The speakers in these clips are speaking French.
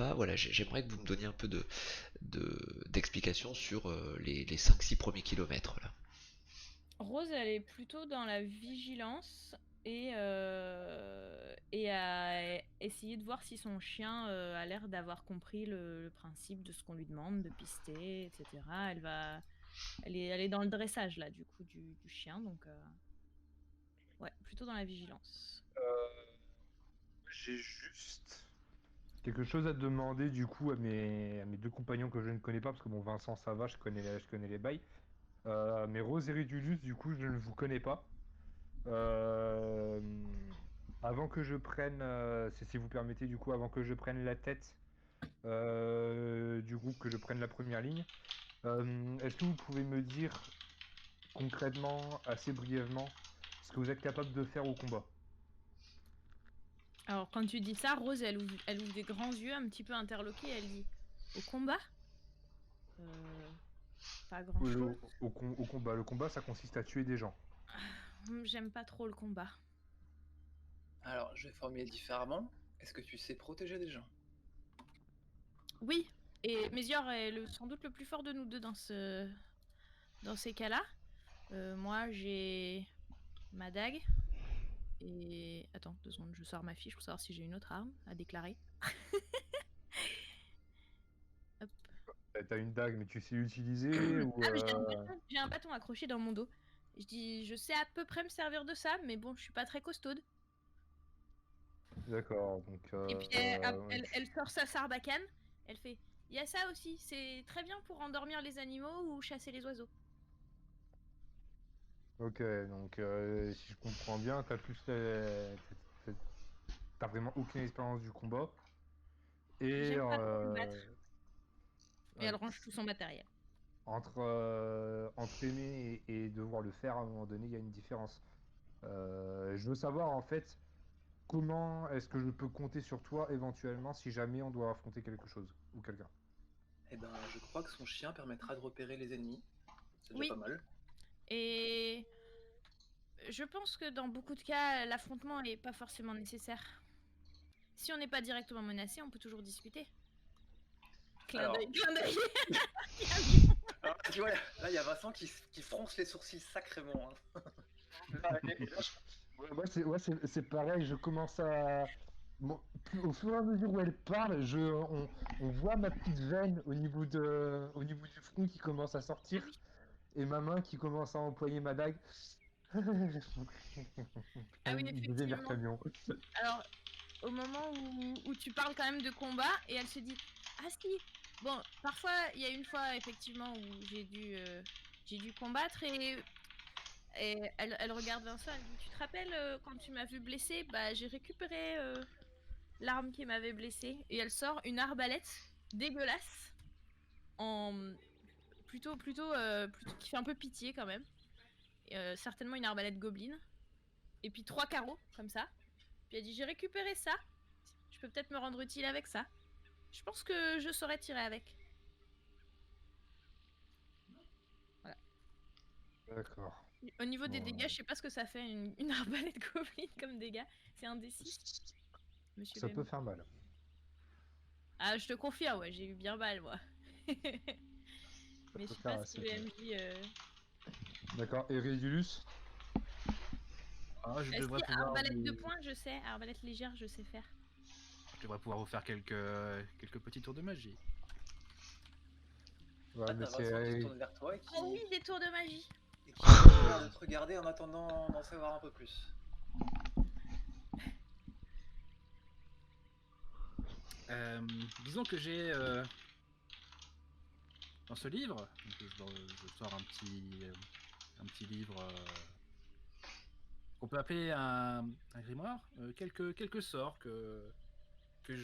combat, voilà, j'aimerais que vous me donniez un peu d'explications sur les 5-6 premiers kilomètres là. Rose, elle est plutôt dans la vigilance et à essayer de voir si son chien a l'air d'avoir compris le principe de ce qu'on lui demande, de pister, etc. Elle est dans le dressage là, du coup, du chien, donc ouais, plutôt dans la vigilance. J'ai juste quelque chose à demander du coup à mes deux compagnons que je ne connais pas, parce que bon, Vincent, ça va, je connais les bails. Mais Rose et Régulus, du coup, je ne vous connais pas. Euh, Avant que je prenne, si vous permettez, du coup, avant que je prenne la tête du groupe, que je prenne la première ligne, est-ce que vous pouvez me dire concrètement, assez brièvement, ce que vous êtes capable de faire au combat? Alors, quand tu dis ça, Rose, elle ouvre des grands yeux, un petit peu interloquée, elle dit au combat pas grand-chose. Au combat. Le combat, ça consiste à tuer des gens. J'aime pas trop le combat. Alors, je vais formuler différemment. Est-ce que tu sais protéger des gens? Oui, et Mézior est sans doute le plus fort de nous deux dans ces cas-là. Moi, j'ai ma dague. Et attends, 2 secondes, je sors ma fiche pour savoir si j'ai une autre arme à déclarer. Hop. T'as une dague, mais tu sais l'utiliser ou Ah, mais j'ai un bâton accroché dans mon dos. Je dis, je sais à peu près me servir de ça, mais bon, je suis pas très costaude. D'accord, donc Et puis elle sort sa sarbacane. Elle fait, il y a ça aussi, c'est très bien pour endormir les animaux ou chasser les oiseaux. ok, donc si je comprends bien, t'as vraiment aucune expérience du combat et J'aime pas trop me battre. Et ouais, elle range tout son matériel. entre aimer et devoir le faire à un moment donné, il y a une différence. Je veux savoir en fait comment est-ce que je peux compter sur toi éventuellement si jamais on doit affronter quelque chose ou quelqu'un. Eh ben, je crois que son chien permettra de repérer les ennemis. C'est déjà Oui, pas mal. et je pense que dans beaucoup de cas, l'affrontement est pas forcément nécessaire. Si on n'est pas directement menacé, on peut toujours discuter. Clin Alors, d'œil, clin d'œil. tu vois, là, il y a Vincent qui fronce les sourcils sacrément, hein. C'est pareil, je commence à. Bon, au fur et à mesure où elle parle, on voit ma petite veine au niveau du front qui commence à sortir Oui. et ma main qui commence à employer ma dague. Ah oui, Deuxième effectivement. camion. Alors, au moment où tu parles quand même de combat, et elle se dit, ah si, bon, parfois, il y a une fois, effectivement, où j'ai dû combattre, et elle regarde Vincent, elle dit, tu te rappelles quand tu m'as vu blessé, bah j'ai récupéré l'arme qui m'avait blessé, et elle sort une arbalète dégueulasse, en plutôt qui fait un peu pitié quand même. Certainement une arbalète gobeline. Et puis 3 carreaux, comme ça. Puis elle dit, j'ai récupéré ça. Je peux peut-être me rendre utile avec ça. Je pense que je saurais tirer avec. Voilà. D'accord. Au niveau des Bon, dégâts, je sais pas ce que ça fait une arbalète gobeline comme dégâts. C'est un D6, monsieur ça le peut MJ. faire mal. Ah, je te confirme, ouais, j'ai eu bien mal, moi. Ça Mais je peut sais faire pas si assez le mal. MJ. D'accord. Et Régulus? Ah, je Si, devrais pouvoir arbalète de vous, poing, je sais. Arbalète légère, je sais faire. je devrais pouvoir vous faire quelques petits tours de magie. Ouais, Là, mais t'as Vincent qui se c'est. tourne vers toi Oh oui, des tours de magie. et qui a juste l'air de te regarder en attendant d'en savoir un peu plus. Disons que j'ai dans ce livre, donc je sors un petit livre qu'on peut appeler un grimoire, quelques sorts que que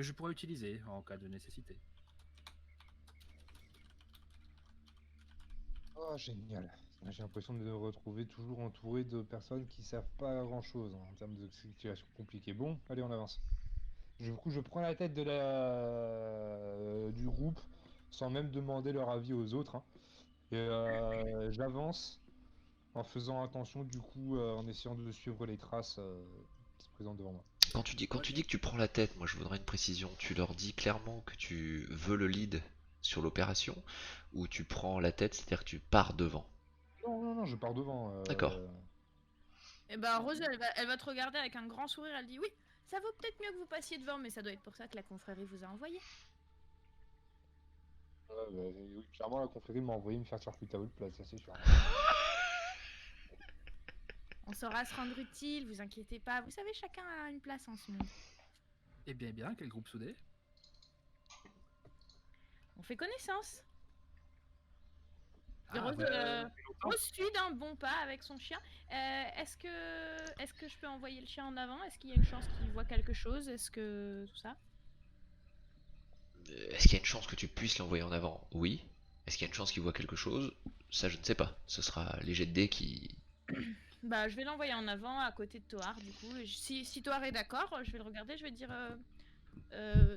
je pourrais utiliser en cas de nécessité. Oh, génial. J'ai l'impression de me retrouver toujours entouré de personnes qui savent pas grand-chose en termes de situation compliquée. Bon, allez, on avance. Du coup, je prends la tête du groupe sans même demander leur avis aux autres, hein. Et j'avance en faisant attention, du coup, en essayant de suivre les traces qui se présentent devant moi. Quand tu dis que tu prends la tête, moi je voudrais une précision. Tu leur dis clairement que tu veux le lead sur l'opération ou tu prends la tête, c'est-à-dire que tu pars devant. Non, non, non, je pars devant. D'accord. Et bah Rose, elle va te regarder avec un grand sourire, elle dit oui, ça vaut peut-être mieux que vous passiez devant, mais ça doit être pour ça que la confrérie vous a envoyé. Ouais, oui, clairement, la confrérie m'a envoyé me faire charcuter à votre place, ça c'est sûr. On saura se rendre utile, vous inquiétez pas, vous savez, chacun a une place en ce monde. Eh bien, quel groupe soudé? On fait connaissance. Ah, Rose, bah, Rose suit d'un bon pas avec son chien. Est-ce que je peux envoyer le chien en avant? Est-ce qu'il y a une chance qu'il voit quelque chose? Est-ce que tout ça? Est-ce qu'il y a une chance que tu puisses l'envoyer en avant? Oui. Est-ce qu'il y a une chance qu'il voit quelque chose? Ça, je ne sais pas. Ce sera les jets de dés qui. Bah, je vais l'envoyer en avant à côté de Toar, du coup. Si Toar est d'accord, je vais le regarder, je vais dire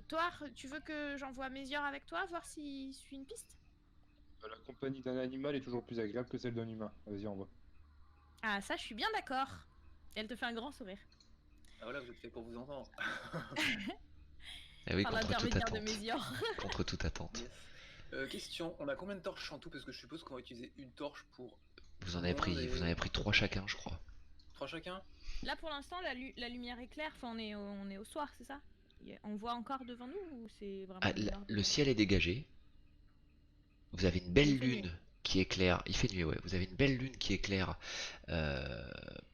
Toar, tu veux que j'envoie Mézior avec toi, voir s'il suit une piste? La compagnie d'un animal est toujours plus agréable que celle d'un humain. Vas-y, envoie. Ah, ça, je suis bien d'accord. Et elle te fait un grand sourire. Ah voilà, vous êtes fait pour vous entendre. Eh oui, Par contre toute l'intermédiaire de attente. Mézior. Contre toute attente. Yes. Question, on a combien de torches en tout? Parce que je suppose qu'on va utiliser une torche pour Vous en avez pris 3 chacun, je crois. 3 chacun. Là, pour l'instant, la lumière est claire. Enfin, on est au soir, c'est ça? On voit encore devant nous ou c'est vraiment Ah, noir le ciel est dégagé. Vous avez une belle Il fait lune nuit. qui éclaire. Il fait nuit, ouais. Vous avez une belle lune qui éclaire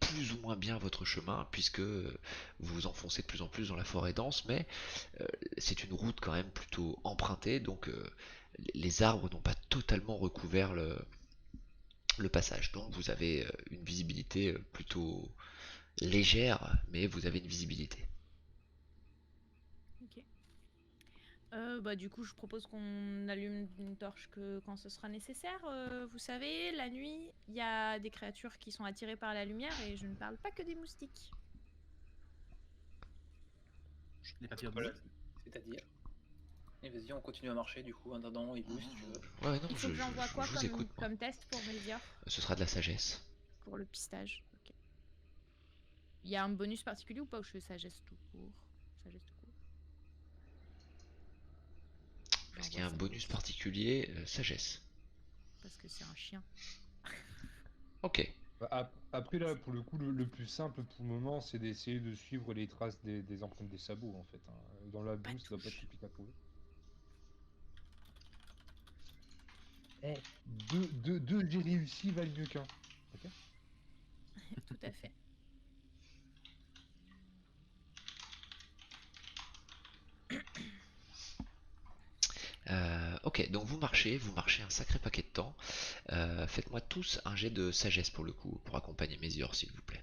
plus ou moins bien votre chemin, puisque vous vous enfoncez de plus en plus dans la forêt dense, mais c'est une route quand même plutôt empruntée, donc les arbres n'ont pas totalement recouvert le passage. Donc vous avez une visibilité plutôt légère, mais vous avez une visibilité. Ok. Bah, du coup, je propose qu'on allume une torche quand ce sera nécessaire. Vous savez, la nuit, il y a des créatures qui sont attirées par la lumière et je ne parle pas que des moustiques. Les papiers de Voilà. C'est-à-dire. Et vas-y, on continue à marcher du coup, en attendant, il bouge si tu veux. Ouais, non, Il faut que j'envoie quoi je vous écoute, moi. comme test pour Mézior? Ce sera de la sagesse. Pour le pistage. Ok. Il y a un bonus particulier ou pas, ou je fais sagesse tout court? Sagesse tout court. Est-ce qu'il y a un J'envoie bonus sagesse. particulier? Sagesse. Parce que c'est un chien. Ok. Après, là, pour le coup, le plus simple pour le moment, c'est d'essayer de suivre les traces des empreintes des sabots, en fait. Hein. Dans la boue, ça doit pas être compliqué à trouver. Eh, deux j'ai réussi valent mieux qu'un. Ok. Tout à fait. Ok, donc vous marchez un sacré paquet de temps. Faites-moi tous un jet de sagesse pour le coup, pour accompagner Mézior, s'il vous plaît.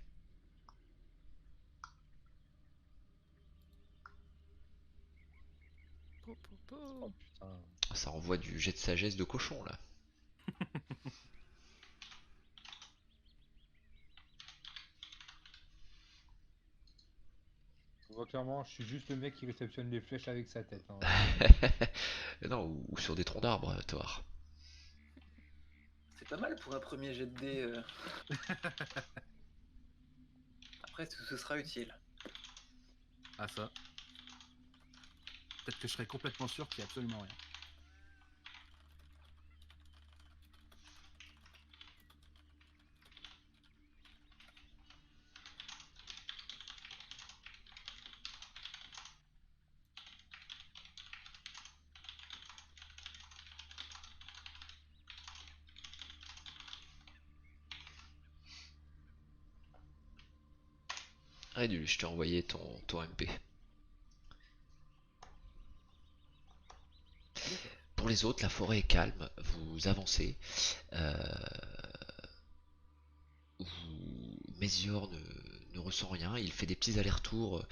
Oh putain. Ça envoie du jet de sagesse de cochon là. On voit clairement, je suis juste le mec qui réceptionne les flèches avec sa tête. Hein. Non, ou sur des troncs d'arbres, Thor. C'est pas mal pour un premier jet de dés. Après, tout ce sera utile. Ah ça. Peut-être que je serais complètement sûr qu'il n'y a absolument rien. Rédulu, je t'ai envoyé ton MP. Pour les autres, la forêt est calme, vous avancez. Mézior ne ressent rien, il fait des petits allers-retours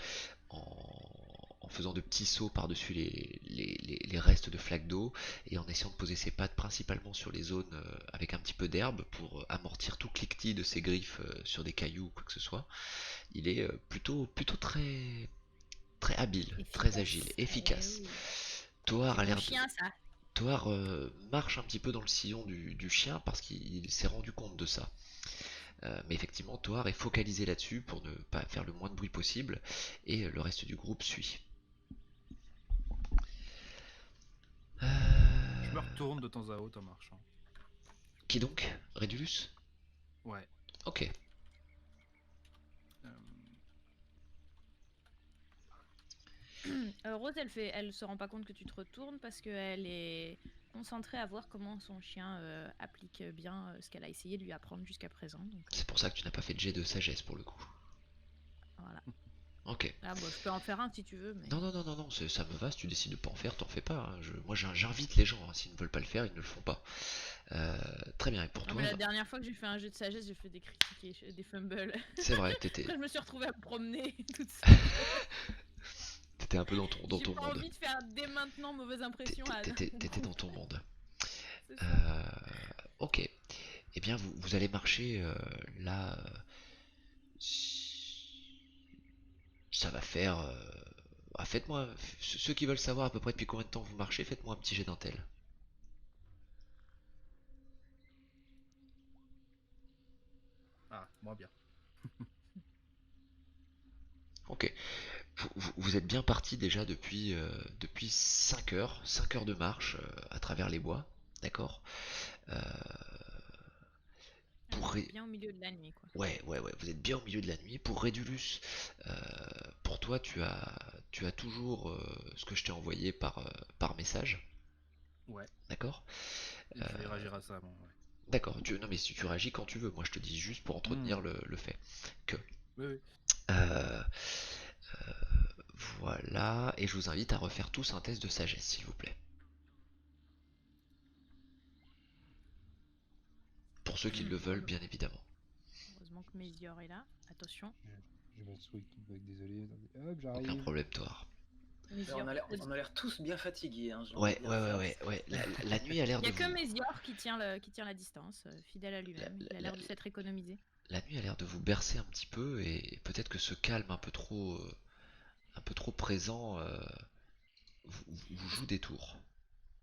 en faisant de petits sauts par-dessus les restes de flaques d'eau et en essayant de poser ses pattes principalement sur les zones avec un petit peu d'herbe pour amortir tout cliquetis de ses griffes sur des cailloux ou quoi que ce soit. Il est plutôt très habile, très agile, efficace. Oui. Toar a C'est l'air mon chien, ça. Toar marche un petit peu dans le sillon du chien parce qu'il s'est rendu compte de ça. Mais effectivement, Toar est focalisé là-dessus pour ne pas faire le moins de bruit possible, et le reste du groupe suit. Je me retourne de temps à autre en marchant. Qui donc? Rédulus? Ouais. Ok. euh, Rose, elle se rend pas compte que tu te retournes parce qu'elle est concentrée à voir comment son chien applique bien ce qu'elle a essayé de lui apprendre jusqu'à présent. Donc C'est pour ça que tu n'as pas fait de jet de sagesse pour le coup. voilà. Ok. Ah, bon, je peux en faire un si tu veux, mais. Non, non, non, non, non, ça me va, si tu décides de pas en faire, t'en fais pas. Hein. Moi j'invite les gens, hein. S'ils ne veulent pas le faire, ils ne le font pas. Très bien, et pour Non, toi, mais la dernière fois que j'ai fait un jeu de sagesse, j'ai fait des critiques et des fumbles. c'est vrai, t'étais Après, je me suis retrouvée à me promener toute seule. un peu dans ton J'ai pas monde. envie de faire dès maintenant mauvaise impression à. T'étais dans ton monde. C'est ça. Ok. Eh bien, vous allez marcher là. Ça va faire. Faites-moi. Ceux qui veulent savoir à peu près depuis combien de temps vous marchez, faites-moi un petit jet d'intel. Ah, moins bien. Ok. Vous êtes bien parti déjà depuis 5 heures. 5 heures de marche à travers les bois. D'accord. Euh, pour Ouais, bien au milieu de la nuit, quoi. Ouais, ouais, ouais, vous êtes bien au milieu de la nuit. Pour Rédulus, euh, pour toi, tu as toujours ce que je t'ai envoyé par message. Ouais. D'accord? Et je vais réagir à ça, bon, ouais. D'accord, non mais si tu réagis quand tu veux, moi je te dis juste pour entretenir le fait que. Oui, oui. Euh, voilà, et je vous invite à refaire tous un test de sagesse, s'il vous plaît. Pour ceux qui le veulent, bien évidemment. Heureusement que Mézior est là. Attention. Je vais sur Wikibug, désolé. Attendez. Hop, Aucun j'arrive. problème, Thor. Mézior. On a l'air tous bien fatigués, hein, j'ai envie Ouais, de dire ouais, ouais, ça. ouais, ouais. La nuit a l'air Il n'y de a que vous. Mézior qui tient la distance, fidèle à lui-même. Il a l'air de s'être économisé. La nuit a l'air de vous bercer un petit peu et peut-être que ce calme un peu trop présent vous joue des tours.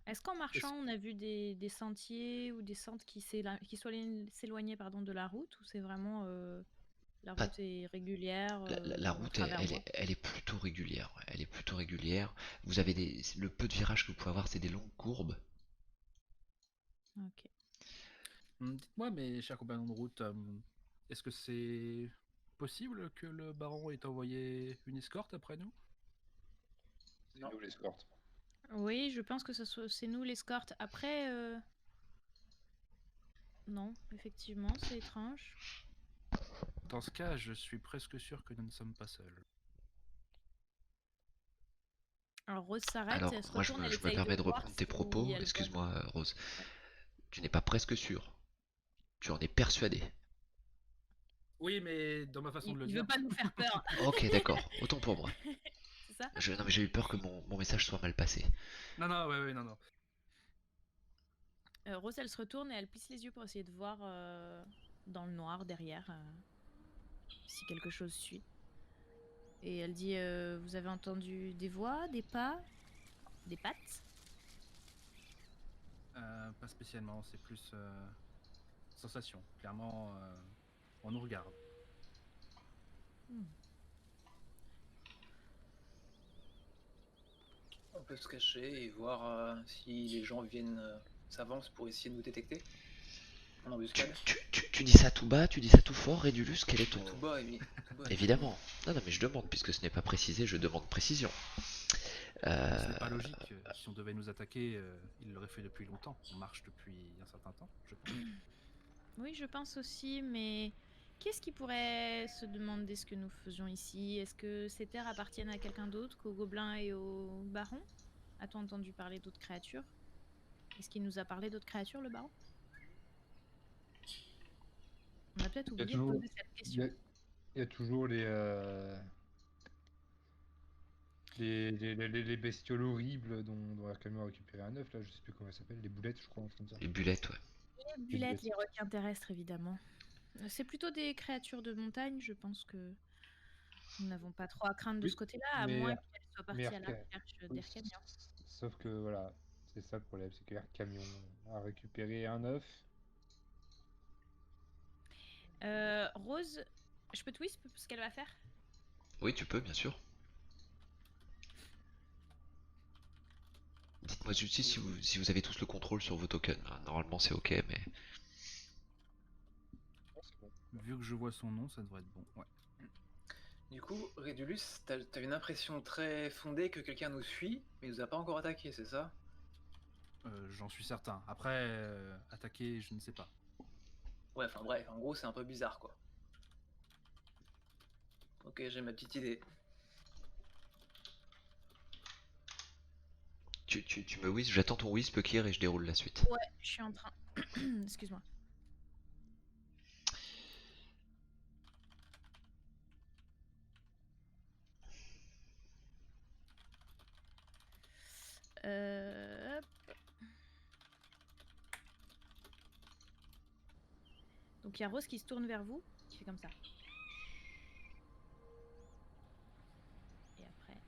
Est-ce qu'en Est-ce- marchant, on a vu des sentiers ou des centres qui s'éloignaient de la route ou c'est vraiment la Pas- route est régulière la au route, travers bois? elle est plutôt régulière. Ouais, elle est plutôt régulière. Vous avez le peu de virages que vous pouvez avoir, c'est des longues courbes. Ok. Dites-moi, mes chers compagnons de route, est-ce que c'est possible que le baron ait envoyé une escorte après nous? C'est Non. nous l'escorte. Oui, je pense que c'est nous l'escorte. Après, non, effectivement, c'est étrange. Dans ce cas, je suis presque sûr que nous ne sommes pas seuls. Alors Rose s'arrête, Alors, elle se moi retourne, elle je me essaye de permets de voir reprendre tes si propos. elle voit. Excuse-moi, Rose. Ouais. Tu n'es pas presque sûr. Tu en es persuadé. Oui, mais dans ma façon de le Il dire. veut pas nous faire peur. Ok, d'accord. Autant pour moi. C'est ça? Non, mais j'ai eu peur que mon message soit mal passé. Non, non, ouais, ouais, non, non. Rose, elle se retourne et elle plisse les yeux pour essayer de voir dans le noir derrière si quelque chose suit. Et elle dit vous avez entendu des voix, des pas, des pattes? Pas spécialement, c'est plus sensation. Clairement, on nous regarde. On peut se cacher et voir si les gens s'avancent pour essayer de nous détecter en embuscade. Tu dis ça tout bas, tu dis ça tout fort, Rédulus, quel est ton... Tout bas, tout bas, Évidemment. Non, non, mais je demande, puisque ce n'est pas précisé, je demande précision. Ce n'est pas logique. Si on devait nous attaquer, il l'aurait fait depuis longtemps. On marche depuis un certain temps, je pense. Oui, je pense aussi, mais qu'est-ce qui pourrait se demander ce que nous faisons ici? Est-ce que ces terres appartiennent à quelqu'un d'autre qu'aux gobelins et aux barons? A-t-on entendu parler d'autres créatures? Est-ce qu'il nous a parlé d'autres créatures, le baron? On a peut-être Il y a oublié de toujours, poser cette il y question. a, il y a toujours les bestioles horribles dont Arkham a récupéré un œuf, là, je sais plus comment ça s'appelle, les boulettes, je crois, un truc comme ça. Les bulettes, ouais. Les bulettes, les requins terrestres, évidemment. C'est plutôt des créatures de montagne, je pense que nous n'avons pas trop à craindre de Oui, ce côté-là, à mais moins qu'elles soient mais parties à la Arca- recherche oui, d'Ercamion. sauf que voilà, c'est ça le problème, c'est que Camion a récupéré un œuf. Rose, je peux twist ce qu'elle va faire? Oui, tu peux, bien sûr. Dites-moi juste si vous avez tous le contrôle sur vos tokens. Normalement, c'est ok, mais. Non, c'est bon. Vu que je vois son nom, ça devrait être bon. Ouais. Du coup, Rédulus, t'as une impression très fondée que quelqu'un nous suit, mais il nous a pas encore attaqué, c'est ça? J'en suis certain. Après, attaquer, je ne sais pas. Ouais, enfin bref, en gros, c'est un peu bizarre, quoi. Ok, j'ai ma petite idée. Tu me wisp, j'attends ton wisp, Kir, et je déroule la suite. Ouais, je suis en train. Excuse-moi. Hop. Donc il y a Rose qui se tourne vers vous, qui fait comme ça. Et après,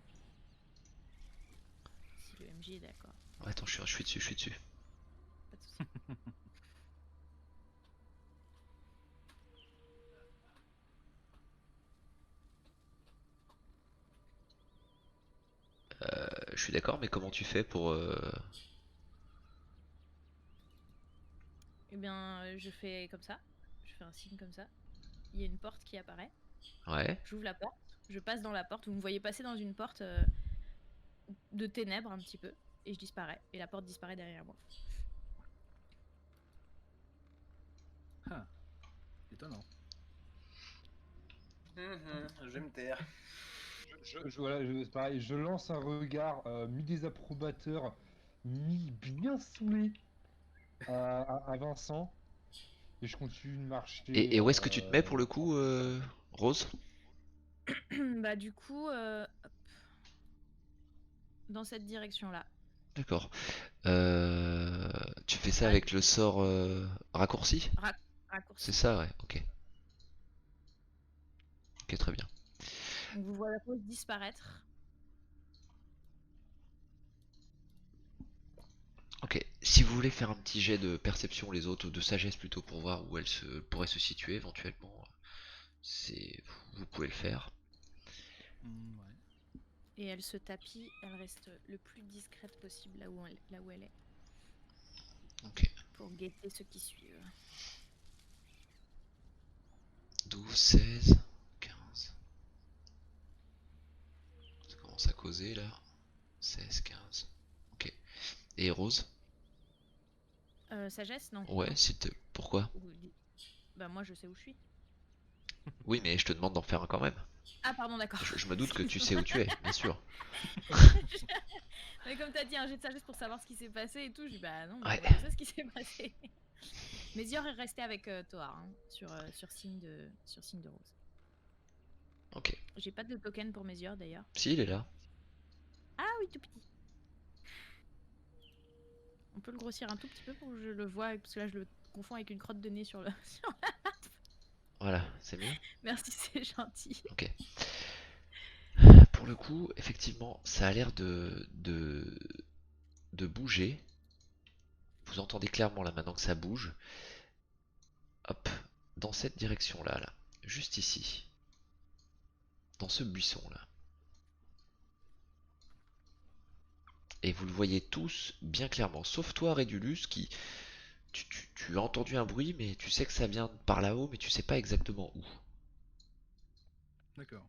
si le MJ est d'accord, Attends, je suis dessus, je suis dessus. pas de soucis. Je suis d'accord, mais comment tu fais pour. Eh bien, je fais comme ça. Je fais un signe comme ça. Il y a une porte qui apparaît. Ouais. J'ouvre la porte. Je passe dans la porte. Vous me voyez passer dans une porte de ténèbres un petit peu. Et je disparais. Et la porte disparaît derrière moi. Ah, étonnant. Je vais me taire. Voilà, c'est pareil, je lance un regard mi-désapprobateur, mi-bien saoulé à Vincent, et je continue de marcher. Et où est-ce que tu te mets pour le coup, Rose? Bah du coup, hop, dans cette direction-là. D'accord. Tu fais ça Ah, avec le sort raccourci? C'est Raccourci. ça, ouais, ok. Ok, très bien. Donc vous voyez Rose disparaître. Ok, si vous voulez faire un petit jet de perception les autres, ou de sagesse plutôt, pour voir où elle pourrait se situer éventuellement, c'est vous pouvez le faire. Ouais. Et elle se tapit. Elle reste le plus discrète possible là où elle est. Ok. Pour guetter ceux qui suivent. 12, 16, 15. Ça commence à causer là. 16, 15. Ok. Et Rose? Sagesse, non. Ouais, pourquoi? Bah moi je sais où je suis. Oui, mais je te demande d'en faire un quand même. Ah pardon, d'accord. Je me doute que tu sais où tu es, bien sûr. Mais comme t'as dit un jet de sagesse pour savoir ce qui s'est passé et tout, je dis bah non, Ouais. moi je sais ce qui s'est passé. Mézior est resté avec Toar hein, sur signe de Rose. Ok. J'ai pas de token pour Mézior d'ailleurs. Si, il est là. Ah oui, tout petit. On peut le grossir un tout petit peu pour que je le voie, parce que là je le confonds avec une crotte de nez sur le. Voilà, c'est mieux. Merci, c'est gentil. Ok. Pour le coup, effectivement, ça a l'air de bouger. Vous entendez clairement là maintenant que ça bouge. Hop, dans cette direction-là, là. Juste ici. Dans ce buisson-là. Et vous le voyez tous bien clairement, sauf toi, Rédulus, qui... Tu as entendu un bruit, mais tu sais que ça vient par là-haut, mais tu sais pas exactement où. D'accord.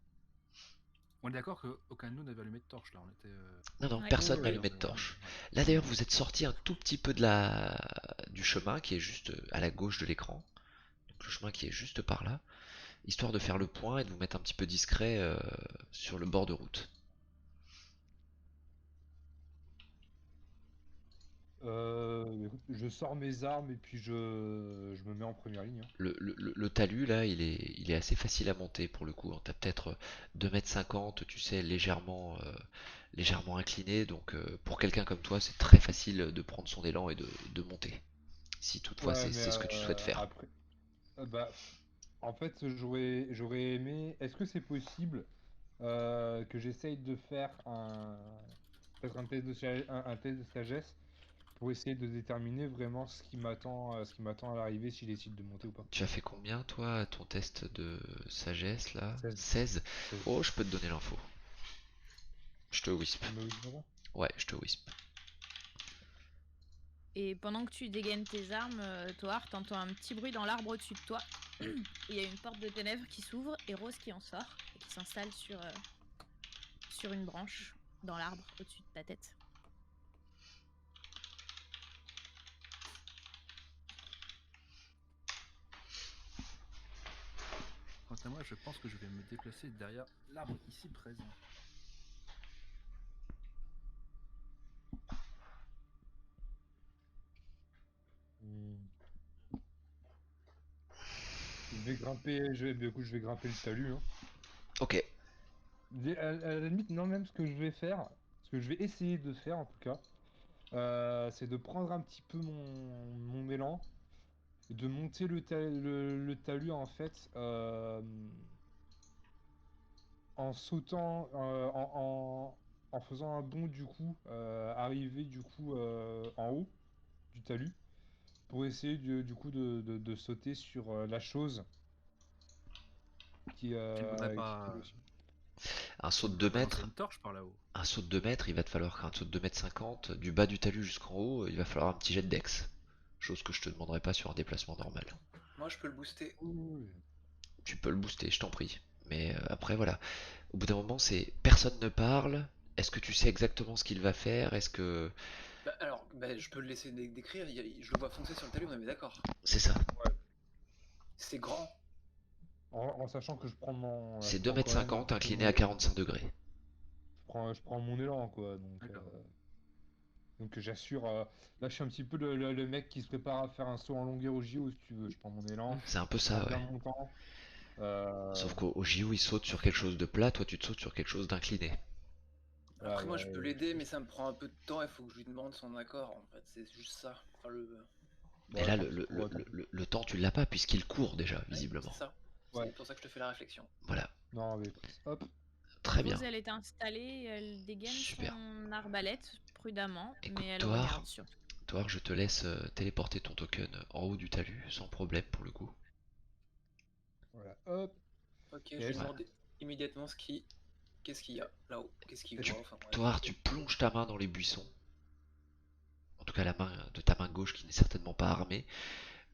On est d'accord qu'aucun de nous n'avait allumé de torche là. On était. Non, non, Ouais. personne Ouais, n'a ouais, allumé de ouais. torche. Là d'ailleurs, vous êtes sorti un tout petit peu du chemin qui est juste à la gauche de l'écran. Donc le chemin qui est juste par là. Histoire de faire le point et de vous mettre un petit peu discret sur le bord de route. Écoute, je sors mes armes et puis je me mets en première ligne, hein. Le talus là, il est assez facile à monter pour le coup. T'as peut-être 2,50 m, tu sais, légèrement incliné. Donc pour quelqu'un comme toi, c'est très facile de prendre son élan et de monter. Si toutefois Ouais, mais c'est ce que tu souhaites faire. après, bah, en fait, j'aurais aimé. Est-ce que c'est possible que j'essaye de faire peut-être un test de sagesse pour essayer de déterminer vraiment ce qui m'attend à l'arrivée si je décide de monter ou pas. Tu as fait combien toi à ton test de sagesse là? 16. 16. 16. Oh, je peux te donner l'info. Je te wisp. Tu me dis pas ça? Ouais, je te wisp. Et pendant que tu dégaines tes armes, Toar, t'entends un petit bruit dans l'arbre au-dessus de toi. Il y a une porte de ténèbres qui s'ouvre et Rose qui en sort et qui s'installe sur une branche dans l'arbre au-dessus de ta tête. Quant à moi, je pense que je vais me déplacer derrière l'arbre ici présent. Je vais grimper, je vais grimper le talus. Hein. Ok. À la limite, non, même ce que je vais faire, ce que je vais essayer de faire en tout cas, c'est de prendre un petit peu mon élan, et de monter le talus en fait, en sautant, en faisant un bond du coup, arriver du coup en haut du talus, pour essayer du coup de sauter sur la chose qui, Tu ne voudrais qui pas, est dessus. Un saut tu de voudrais 2 pas lancer mètres. une torche par là-haut? Un saut de 2 mètres, il va te falloir un saut de 2 mètres 50 du bas du talus jusqu'en haut, il va falloir un petit jet de dex. Chose que je te demanderai pas sur un déplacement normal. Moi, je peux le booster. Oui. Tu peux le booster, je t'en prie. Mais après voilà, au bout d'un moment c'est personne ne parle. Est-ce que tu sais exactement ce qu'il va faire? Est-ce que Bah, alors, bah, je peux le laisser décrire. Je le vois foncer sur le talus, on est d'accord. c'est ça? C'est grand. En sachant que je prends C'est je 2 prends mètres quand même un 50 petit peu incliné mon à élan. 45 degrés. Je prends mon élan quoi, D'accord. donc j'assure. Là, je suis un petit peu le mec qui se prépare à faire un saut en longueur au JO si tu veux. Je prends mon élan, C'est un peu je prends ça, bien ouais. mon temps. Euh, Sauf qu'au JO il saute sur quelque chose de plat, toi tu te sautes sur quelque chose d'incliné. Après, ouais, moi, je peux ouais, l'aider, mais ça me prend un peu de temps. Il faut que je lui demande son accord. En fait, c'est juste ça. Enfin, Mais ouais, là tant pis pour tant pis. le temps tu l'as pas puisqu'il court déjà, ouais, visiblement. c'est ça. Ouais, C'est pour ça que je te fais la réflexion. Voilà, non, mais hop. très bien. Rose, elle est installée, elle dégaine Super. son arbalète prudemment, Écoute, mais elle Toar, regarde surtout. Toar, je te laisse téléporter ton token en haut du talus, sans problème pour le coup. Voilà, hop. Ok, je lui Yes. demande immédiatement qu'est-ce qu'il y a là-haut. Qu'est-ce qu'il Tu- voit. Enfin, bref. Toar, tu plonges ta main dans les buissons, en tout cas la main de ta main gauche qui n'est certainement pas armée,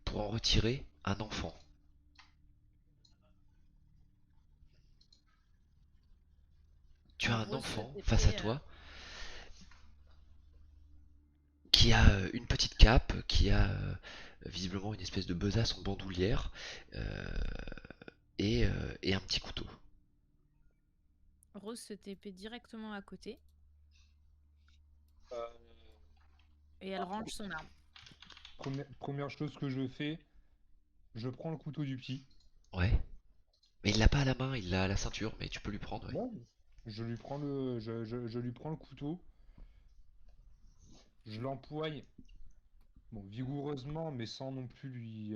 pour en retirer un enfant. Tu as Alors, un Rose se enfant face à TP, toi qui a une petite cape, qui a visiblement une espèce de besace en bandoulière euh, et un petit couteau. Rose se TP directement à côté Euh, et elle range son arme. première chose que je fais, je prends le couteau du petit. Ouais. Mais il l'a pas à la main, il l'a à la ceinture, mais tu peux lui prendre, ouais. Bon, je lui prends le couteau, je l'empoigne, bon, vigoureusement, mais sans non plus lui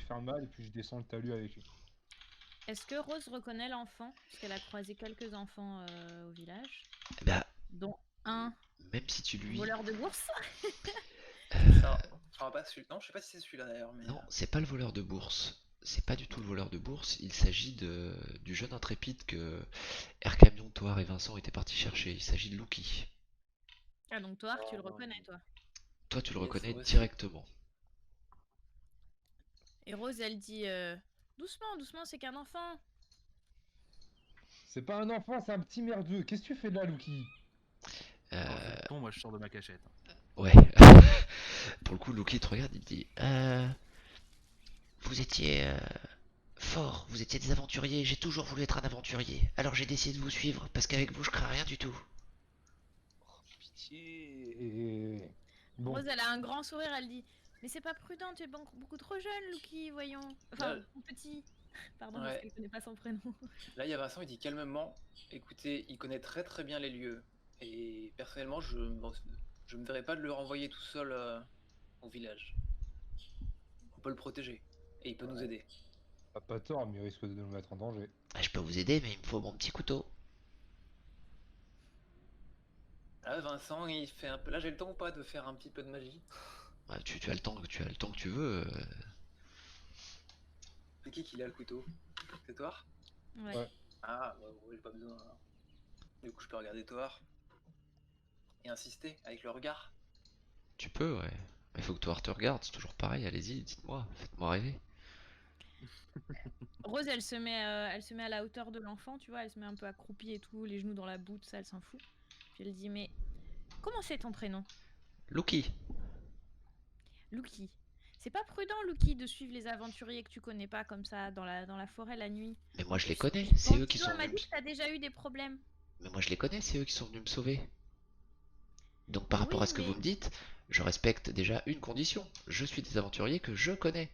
faire mal, et puis je descends le talus avec lui. Est-ce que Rose reconnaît l'enfant? Parce qu'elle a croisé quelques enfants au village, Eh ben, dont un même si tu lui... voleur de bourse. Ça, je crois pas celui. Non, je sais pas si c'est celui-là d'ailleurs, mais. Non, c'est pas le voleur de bourse. C'est pas du tout le voleur de bourse. Il s'agit du jeune intrépide que Ercamion, Toar et Vincent étaient partis chercher. Il s'agit de Lucky. Ah, donc toi, tu le reconnais, toi. Toi, tu le Yes, reconnais moi aussi. directement. Et Rose, elle dit doucement, doucement, c'est qu'un enfant. C'est pas un enfant, c'est un petit merdeux. Qu'est-ce que tu fais là, Lucky? Quand je tombe, moi je sors de ma cachette. Ouais. Pour le coup, Lucky te regarde, il te dit vous étiez fort, vous étiez des aventuriers. J'ai toujours voulu être un aventurier. Alors j'ai décidé de vous suivre parce qu'avec vous, je crains rien du tout. Pitié. Bon, Rose, elle a un grand sourire, elle dit mais c'est pas prudent, tu es beaucoup trop jeune, Lucky, voyons. Enfin, Là- petit. Pardon, Ouais. parce qu'elle connaît pas son prénom. Là, il y a Vincent, il dit calmement, écoutez, il connaît très très bien les lieux. Et personnellement, je me verrais pas de le renvoyer tout seul au village. On peut le protéger. Et il peut nous aider. pas tort, mais il risque de nous mettre en danger. Je peux vous aider, mais il me faut mon petit couteau. Ah, Vincent, il fait un peu. Là, j'ai le temps ou pas de faire un petit peu de magie? Bah, tu as le temps, tu as le temps que tu veux. C'est qui a le couteau? C'est toi? Ouais. Ouais. Ah, bah, ouais, j'ai pas besoin. Du coup, je peux regarder Thor et insister avec le regard. Tu peux, ouais. Mais faut que toi te regarde, c'est toujours pareil, allez-y, dites-moi, faites-moi rêver. Rose, elle se met à la hauteur de l'enfant, tu vois, elle se met un peu accroupie et tout, les genoux dans la boue, tout ça, elle s'en fout. Puis elle dit, mais comment c'est ton prénom? Lucky, Lucky. C'est pas prudent, Lucky, de suivre les aventuriers que tu connais pas comme ça dans la forêt la nuit. mais moi En je les plus, connais, c'est eux qui Banquido sont m'a dit venus que t'as déjà eu des problèmes. Mais moi je les connais, c'est eux qui sont venus me sauver. Donc par Oui, rapport à ce que vous mais me dites, je respecte déjà une condition. Je suis des aventuriers que je connais.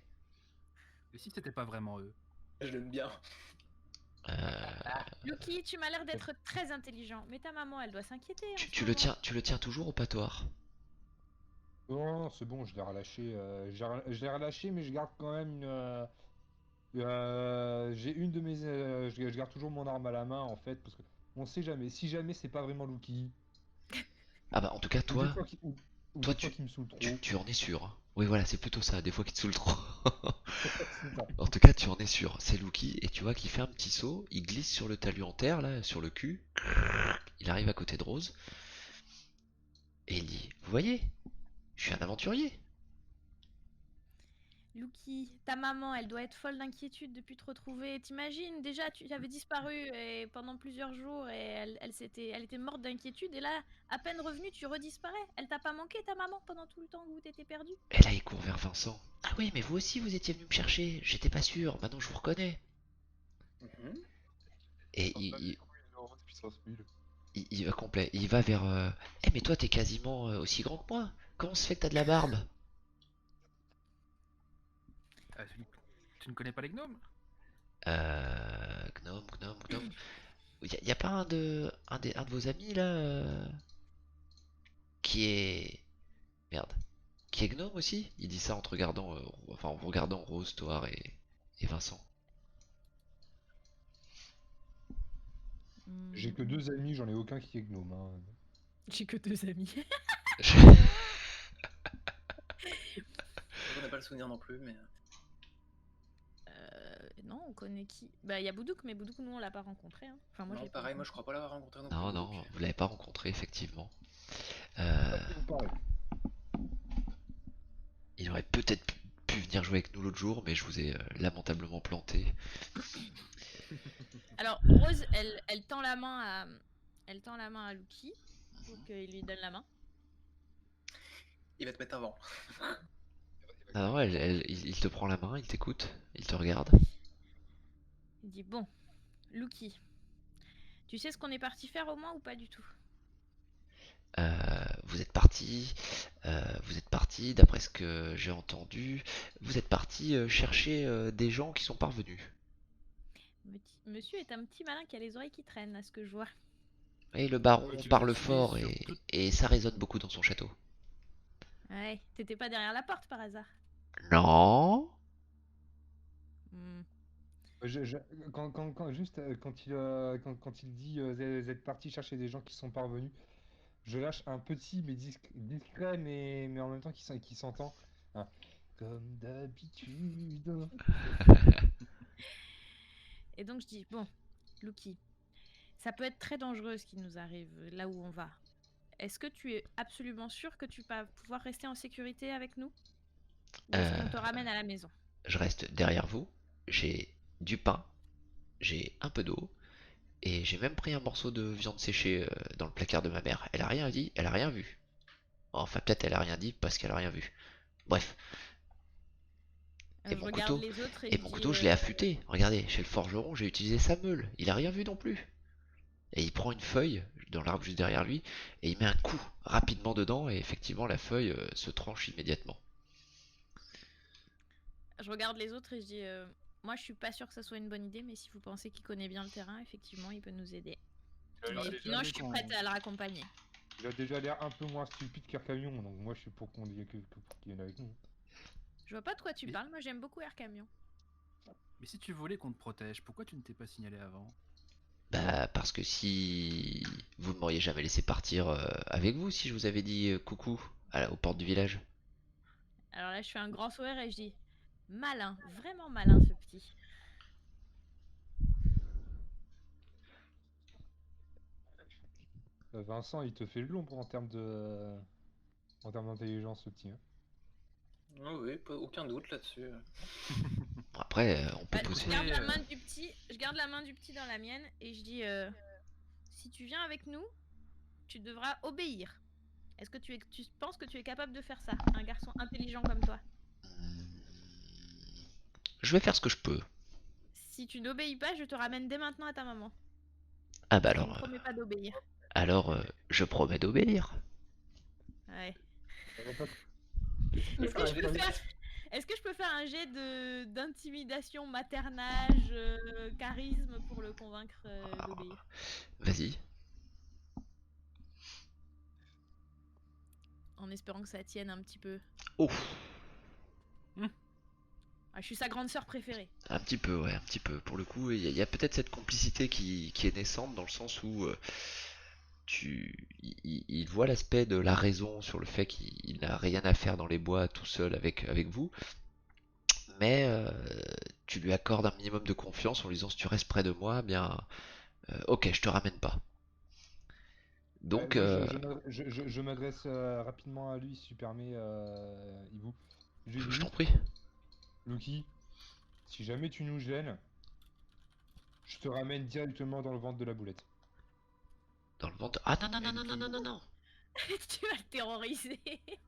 Et si c'était pas vraiment eux? Je l'aime bien. Lucky, tu m'as l'air d'être très intelligent, mais ta maman, elle doit s'inquiéter en ce Tu le moment. tiens, tu le tiens toujours au patoir. Non, c'est bon, je l'ai relâché. Je l'ai relâché, mais je garde quand même une. J'ai une de mes. Je garde toujours mon arme à la main en fait, parce que on sait jamais. Si jamais c'est pas vraiment Lucky, Ah bah en tout cas ou des toi, fois ou toi des fois tu, qu'il me saoule trop. tu en es sûr, hein. Oui voilà, c'est plutôt ça, des fois qui te saoule trop. C'est ça. En tout cas tu en es sûr, c'est Lucky et tu vois qu'il fait un petit saut, il glisse sur le talus en terre là, sur le cul. Il arrive à côté de Rose et il dit, vous voyez, je suis un aventurier. Lucky, ta maman, elle doit être folle d'inquiétude depuis te retrouver. T'imagines, déjà, tu avais disparu et pendant plusieurs jours et elle était morte d'inquiétude. Et là, à peine revenue, tu redisparais. Elle t'a pas manqué, ta maman, pendant tout le temps où t'étais perdu? Et là il court vers Vincent. Ah oui mais vous aussi vous étiez venu me chercher, j'étais pas sûr, maintenant je vous reconnais. Mhm. Et Puissance 1000. il va complet, il va vers... Eh mais toi t'es quasiment aussi grand que moi. Comment se fait que t'as de la barbe? Tu ne connais pas les gnomes? Gnome. Y a pas un de vos amis là qui est... Merde. Qui est gnome aussi? Il dit ça en te regardant, enfin en regardant Rose, Toar et Vincent. J'ai que 2 amis, j'en ai aucun qui est gnome. Hein. J'ai que 2 amis. On n'a pas le souvenir non plus, mais. Non, on connaît qui? Bah, il y a Boudouk, mais Boudouk, nous, on l'a pas rencontré. Hein. Enfin, moi, je Non, l'ai pas pareil, moi je rencontré. crois pas l'avoir rencontré non plus. Non, Donc. non, vous l'avez pas rencontré effectivement. Euh, Pareil. il aurait peut-être pu venir jouer avec nous l'autre jour, mais je vous ai lamentablement planté. Alors, Rose, elle tend la main elle tend la main à Lucky pour qu'il lui donne la main. Il va te mettre avant. Ah non, il te prend la main, il t'écoute, il te regarde. Il dit, bon, Lucky, tu sais ce qu'on est parti faire au moins ou pas du tout? Vous êtes parti, d'après ce que j'ai entendu, vous êtes parti chercher des gens qui sont parvenus. Monsieur est un petit malin qui a les oreilles qui traînent, à ce que je vois. Et le baron Ouais, tu veux parle dire qu'il est fort sur tout- et ça résonne beaucoup dans son château. Ouais, t'étais pas derrière la porte par hasard. Non. Hmm. Je- juste quand il dit vous êtes parti chercher des gens qui sont parvenus, je lâche un petit mais discret mais en même temps qui s'entend. Hein. Comme d'habitude. Et donc je dis, bon, Lucky, ça peut être très dangereux ce qui nous arrive là où on va. Est-ce que tu es absolument sûr que tu vas pouvoir rester en sécurité avec nous? Ou est-ce qu'on te ramène à la maison? Je reste derrière vous, j'ai du pain, j'ai un peu d'eau, et j'ai même pris un morceau de viande séchée dans le placard de ma mère. Elle a rien dit, elle a rien vu. Enfin, peut-être elle a rien dit parce qu'elle a rien vu. Bref. Et Je mon regarde couteau, les autres et et je mon dis, couteau, je l'ai affûté. Regardez, chez le forgeron, j'ai utilisé sa meule. Il a rien vu non plus. Et il prend une feuille dans l'arbre juste derrière lui et il met un coup rapidement dedans et effectivement la feuille se tranche immédiatement. je regarde les autres et je dis, moi je suis pas sûre que ça soit une bonne idée, mais si vous pensez qu'il connaît bien le terrain, effectivement, il peut nous aider. Alors, Mais déjà, sinon, je suis prête à le raccompagner. il a déjà l'air un peu moins stupide qu'un camion, donc moi je suis pour qu'on dise que pour qu'il vienne avec nous. Je vois pas de quoi tu Mais- parles, moi j'aime beaucoup Air Camion. Mais si tu voulais qu'on te protège, pourquoi tu ne t'es pas signalé avant? Bah parce que si vous ne m'auriez jamais laissé partir avec vous si je vous avais dit coucou aux portes du village. Alors là, je fais un grand sourire et je dis malin, vraiment malin ce petit. Vincent, il te fait l'ombre en termes d'intelligence, ce petit. Hein. Oui, aucun doute là-dessus. Bon, après, on peut Bah, poser. je garde la main du petit, je garde la main du petit dans la mienne et je dis si tu viens avec nous, tu devras obéir. Est-ce que tu penses que tu es capable de faire ça, un garçon intelligent comme toi? Je vais faire ce que je peux. Si tu n'obéis pas, je te ramène dès maintenant à ta maman. Ah bah Je ne alors, promets pas d'obéir. je promets d'obéir. Ouais. Ça va pas- Est-ce que Ah, je peux vas-y. faire, est-ce que je peux faire un jet d'intimidation, maternage, charisme pour le convaincre d'obéir? Vas-y. En espérant que ça tienne un petit peu. Oh, Ah, je suis sa grande sœur préférée. un petit peu, ouais, un petit peu. Pour le coup, il y a peut-être cette complicité qui est naissante dans le sens où il voit l'aspect de la raison sur le fait qu'il n'a rien à faire dans les bois tout seul avec vous, mais tu lui accordes un minimum de confiance en lui disant si tu restes près de moi, eh bien, ok, je te ramène pas. Donc, Moi, je m'adresse rapidement à lui, si tu permets, Ibu. Je lui je dis, t'en prie. Lucky, si jamais tu nous gênes, je te ramène directement dans le ventre de la boulette. Dans le ventre. Ah non, non, non, non, non, non, non, non. Tu vas le terroriser. De toute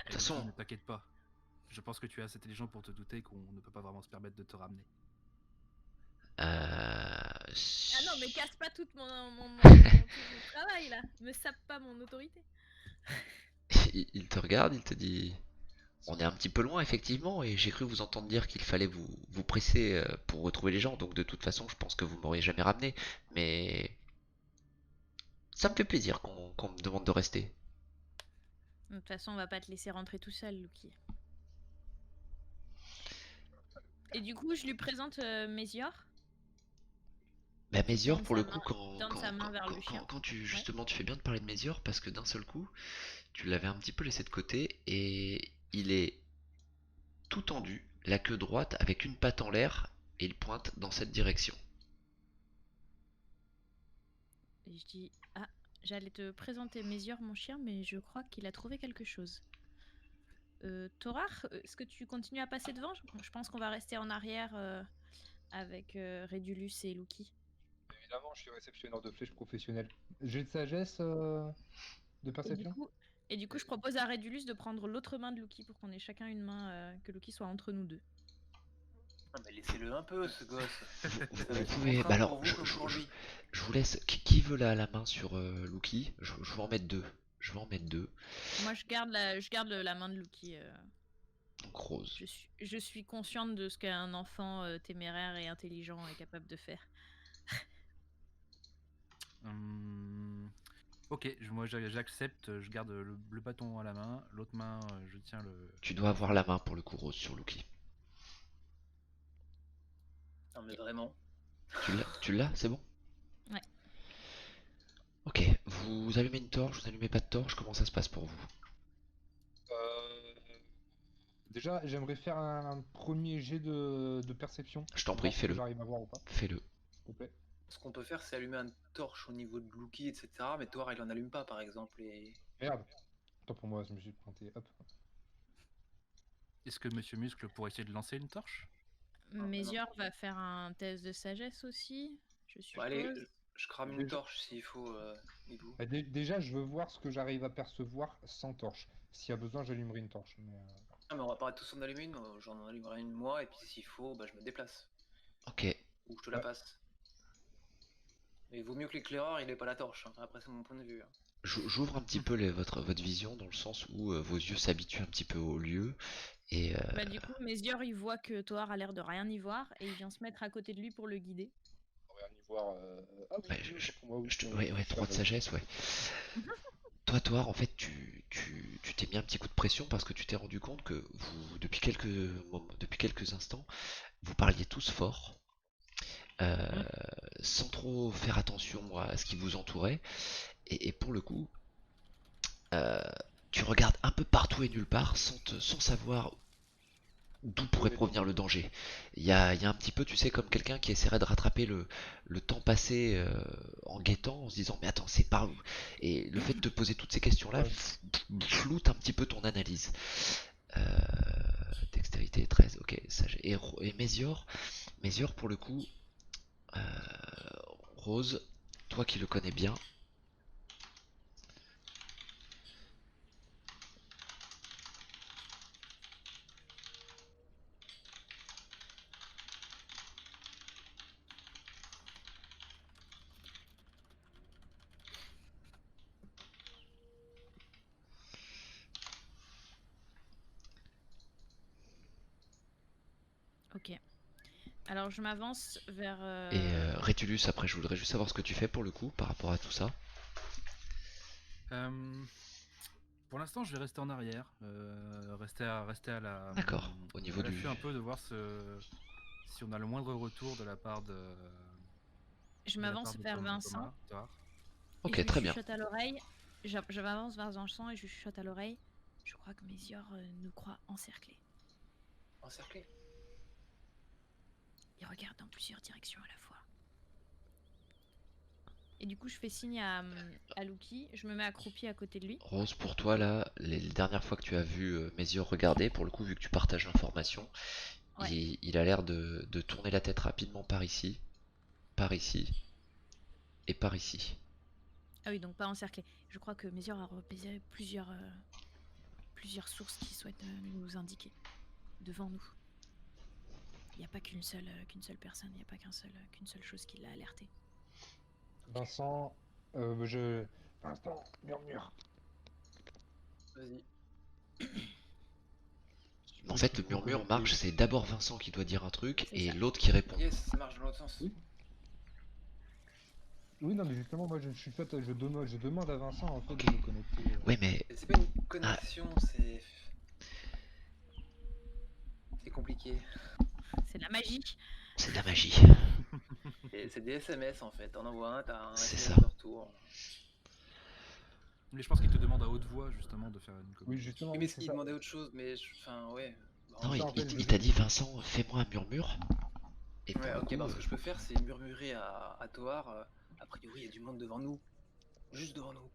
Lucky, façon, ne t'inquiète pas. Je pense que tu es assez intelligent pour te douter qu'on ne peut pas vraiment se permettre de te ramener. Ah non, mais casse pas tout mon travail là. Me sape pas mon autorité. il te regarde, il te dit. On est un petit peu loin, effectivement, et j'ai cru vous entendre dire qu'il fallait vous presser pour retrouver les gens, donc de toute façon, je pense que vous m'auriez jamais ramené, mais ça me fait plaisir qu'on me demande de rester. De toute façon, on va pas te laisser rentrer tout seul, Lucky. Et du coup, je lui présente Mésior. Bah, Mésior, Tendre pour le sa coup, main- tendre sa main vers le chien. quand justement, tu fais bien de parler de Mésior, parce que d'un seul coup, tu l'avais un petit peu laissé de côté, et il est tout tendu, la queue droite, avec une patte en l'air, et il pointe dans cette direction. Et je dis ah, j'allais te présenter Mésior, mon chien, mais je crois qu'il a trouvé quelque chose. Thorar, est-ce que tu continues à passer devant? Je pense qu'on va rester en arrière avec Rédulus et Lucky. Évidemment, je suis réceptionneur de flèches professionnel. J'ai de sagesse de Et du perception. coup, je propose à Rédulus de prendre l'autre main de Lucky pour qu'on ait chacun une main, que Lucky soit entre nous deux. Ah, mais laissez-le un peu, ce gosse. Vous Ça va être une pouvez. Bah contrainte alors, pour vous comme pour lui. je vous laisse. Qui veut la main sur Lucky? Je vais en mettre deux. Je vais en mettre deux. Moi, je garde la main de Lucky. Donc Rose. Je suis consciente de ce qu'un enfant téméraire et intelligent est capable de faire. Ok, moi j'accepte, je garde le bâton à la main, l'autre main je tiens le... Tu dois avoir la main pour le coup Rose sur Lucky. Non, mais vraiment. Tu l'as? C'est bon? Ouais. Ok, vous allumez une torche, vous allumez pas de torche, comment ça se passe pour vous? Déjà, j'aimerais faire un premier jet de perception. Je t'en pour prie, voir ce que fais-le. j'arrive à voir ou pas, Fais-le. s'il te plaît. Ce qu'on peut faire, c'est allumer une torche au niveau de Lucky, etc. Mais Thor, il en allume pas, par exemple. Et... Merde. Tant pour moi, je me suis planté. Hop. Est-ce que Monsieur Muscle pourrait essayer de lancer une torche? Mésior va faire un test de sagesse aussi, je Bon, suppose. allez, je crame une Déjà- torche s'il faut, Ibu. Déjà, je veux voir ce que j'arrive à percevoir sans torche. S'il y a besoin, j'allumerai une torche. Mais, Ah, mais on va pas tous en allumer une, j'en allumerai une moi, et puis s'il faut, bah, je me déplace. Ok. Ou je te la Ouais. passe. Mais il vaut mieux que l'éclaireur, il ait pas la torche. Hein. Après, c'est mon point de vue. Hein. J'ouvre un petit peu votre vision dans le sens où vos yeux s'habituent un petit peu au lieu. Et Bah, du coup, Mésior, il voit que Thoar a l'air de rien y voir et il vient se mettre à côté de lui pour le guider. on va y voir. Ah oui, ouais, oui, pour moi, oui, ouais, 3 de sagesse, ouais. Toi, en fait, tu t'es mis un petit coup de pression parce que tu t'es rendu compte que vous, depuis quelques instants, vous parliez tous fort. sans trop faire attention à ce qui vous entourait. Et pour le coup, euh, tu regardes un peu partout et nulle part sans savoir d'où pourrait provenir le danger. Il y a un petit peu, tu sais, comme quelqu'un qui essaierait de rattraper le temps passé en guettant, en se disant mais attends, c'est par où? Et le fait de te poser toutes ces questions-là floute un petit peu ton analyse. Euh, Dextérité 13, ok, sage. Et Mésior pour le coup, euh, Rose, toi qui le connais bien, Ok. Alors je m'avance vers. et Rétulus, après je voudrais juste savoir ce que tu fais pour le coup par rapport à tout ça. Pour l'instant, je vais rester en arrière, rester à la. D'accord, au niveau à du... l'affût un peu de voir si on a le moindre retour de la part de. Je de la m'avance part de vers Thomas, Vincent. Thomas. Et Ok, je lui très bien. chuchote à l'oreille. Je m'avance vers Vincent et je lui chuchote à l'oreille. Je crois que Mésior nous croit encerclés. Encerclé. Il regarde dans plusieurs directions à la fois. Et du coup, je fais signe à Lucky. Je me mets accroupie à côté de lui. Rose, pour toi là, les dernières fois que tu as vu Mésior regarder, pour le coup, vu que tu partages l'information, Ouais. il a l'air de tourner la tête rapidement par ici et par ici. Ah oui, donc pas encerclé. Je crois que Mésior a repéré plusieurs sources qui souhaitent nous indiquer devant nous. Il n'y a pas qu'une seule personne, il n'y a pas qu'une seule chose qui l'a alerté. Vincent, Vincent, murmure. Vas-y. En fait, le murmure marche, c'est d'abord Vincent qui doit dire un truc C'est et ça. l'autre qui répond. Yes, ça marche dans l'autre sens. Oui. Oui, non, mais justement, moi, je demande à Vincent, en fait, de me connecter. Oui, mais Et c'est pas une connexion, c'est compliqué. C'est de la magie. c'est de la magie. C'est des SMS en fait. T'en envoies un, t'as un C'est SMS ça. de retour. Mais je pense qu'il te demande à haute voix justement de faire une Oui, communication. justement, Oui, oui, mais c'est s'il ça. demandait autre chose, mais enfin, ouais. Bon, Non, ça, en fait, il t'a dit Vincent, fais-moi un murmure. Et pour ouais, le ok, coup, bah, ce que je peux faire, c'est murmurer à Toar. A priori, il y a du monde devant nous. Juste devant nous.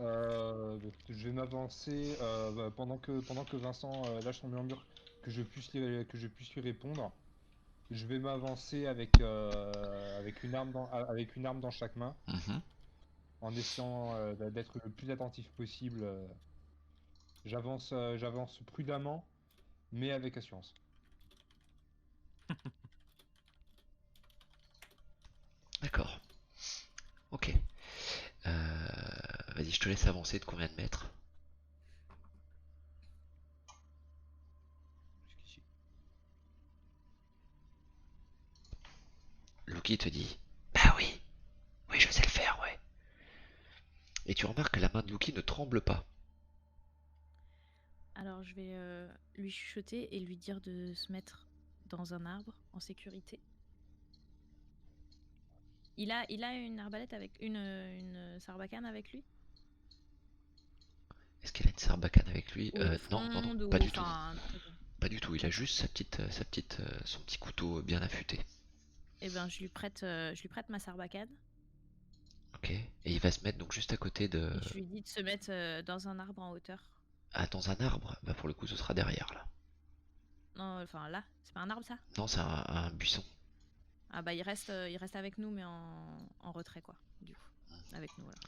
Je vais m'avancer pendant que Vincent lâche son murmure, que je puisse lui répondre. Je vais m'avancer avec une arme dans chaque main, mhm. en essayant d'être le plus attentif possible. J'avance prudemment, mais avec assurance. D'accord. Ok. Vas-y, je te laisse avancer de combien de mètres? Jusqu'ici. Loki te dit, bah oui, oui, je sais le faire, ouais. Et tu remarques que la main de Loki ne tremble pas. Alors je vais lui chuchoter et lui dire de se mettre dans un arbre en sécurité. Il a une arbalète avec une sarbacane avec lui. Est-ce qu'elle a une sarbacane avec lui? Ou une Non, non, non, fronde pas ou du tout. enfin. Pas du tout. Il a juste son petit couteau bien affûté. Eh ben je lui prête ma sarbacane Ok. Et il va se mettre donc juste à côté de... et je lui dis de se mettre dans un arbre en hauteur. Ah, dans un arbre. Bah pour le coup, ce sera derrière là. Non, enfin là, c'est pas un arbre ça. Non, c'est un buisson. Ah bah il reste avec nous mais en retrait quoi. Du coup, avec nous voilà.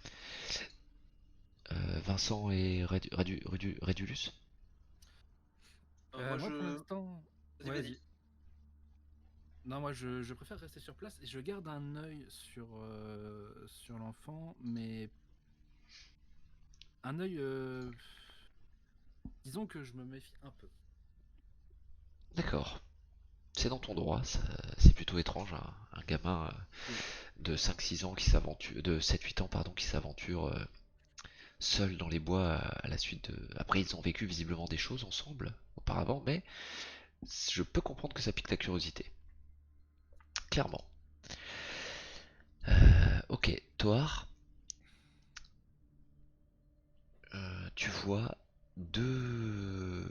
Vincent et Rédulus? Moi, Moi, pour je. l'instant. Vas-y, Ouais, vas-y. vas-y. Non, moi, je préfère rester sur place et je garde un œil sur l'enfant, mais un œil. Disons que je me méfie un peu. D'accord. C'est dans ton droit, c'est plutôt étrange, un gamin de 5-6 ans qui s'aventure, de 7-8 ans pardon, qui s'aventure seul dans les bois à la suite de... Après ils ont vécu visiblement des choses ensemble auparavant, mais Je peux comprendre que ça pique ta curiosité. Clairement. Ok, Toar, tu vois deux,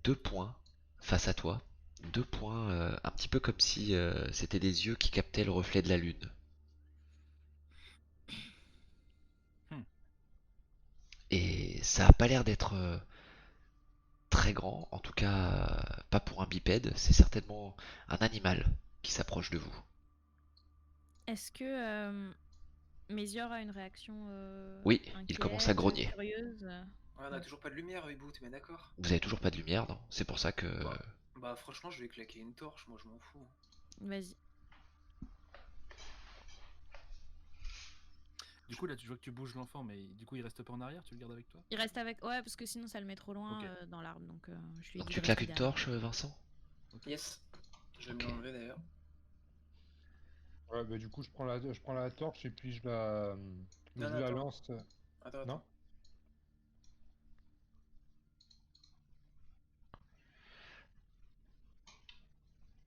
deux points face à toi. Deux points un petit peu comme si c'était des yeux qui captaient le reflet de la lune. Hmm. Et ça a pas l'air d'être très grand, en tout cas pas pour un bipède, c'est certainement un animal qui s'approche de vous. Est-ce que Mézior a une réaction Oui, il commence à inquiète, grogner. curieuse Ouais, on a toujours pas de lumière, Reboot, mais d'accord. Vous avez toujours pas de lumière, non? C'est pour ça que... Bah, franchement, je vais claquer une torche, moi je m'en fous. Vas-y. Du coup, là, tu vois que tu bouges l'enfant, mais du coup, il reste pas en arrière, tu le gardes avec toi? Il reste avec. Ouais, parce que sinon ça le met trop loin Ok. dans l'arbre, donc je lui ai Donc dit tu de claques rester une derrière. torche, Vincent? Ok. Yes. Je vais me Ok. l'enlever d'ailleurs. Ouais, bah du coup, je prends la torche et puis je Non, non, la attends. lance. Attends, Non? attends.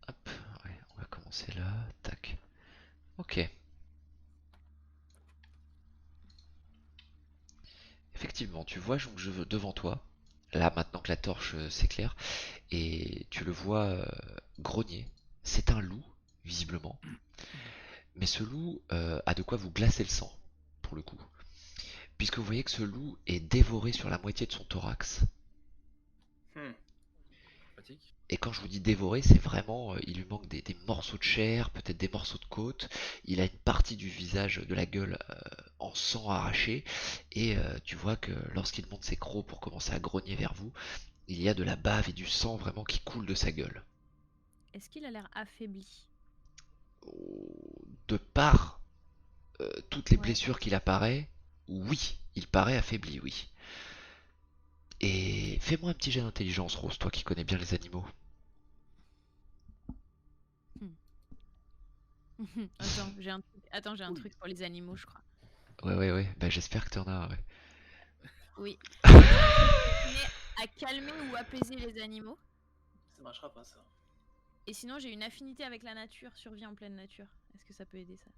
Hop, ouais, on va commencer là. Tac. Ok. Effectivement, tu vois donc devant toi, là maintenant que la torche s'éclaire, et tu le vois grogner. C'est un loup, visiblement. Mais ce loup a de quoi vous glacer le sang, pour le coup. Puisque vous voyez que ce loup est dévoré sur la moitié de son thorax. Hmm. Pratique. Et quand je vous dis dévoré, c'est vraiment, il lui manque des morceaux de chair, peut-être des morceaux de côte. Il a une partie du visage, de la gueule, en sang arraché. Et tu vois que lorsqu'il monte ses crocs pour commencer à grogner vers vous, il y a de la bave et du sang vraiment qui coule de sa gueule. Est-ce qu'il a l'air affaibli? De par toutes les Ouais. blessures qu'il apparaît, oui, il paraît affaibli, oui. Et Ok. fais-moi un petit jet d'intelligence, Rose, toi qui connais bien les animaux. Attends, j'ai un Oui. truc pour les animaux, je crois. Ouais, ouais, ouais, bah j'espère que t'en as un, ouais. Oui. En fait, j'ai un truc destiné à calmer ou apaiser les animaux. Ça marchera pas ça. Et sinon, j'ai une affinité avec la nature, survie en pleine nature. Est-ce que ça peut aider ça?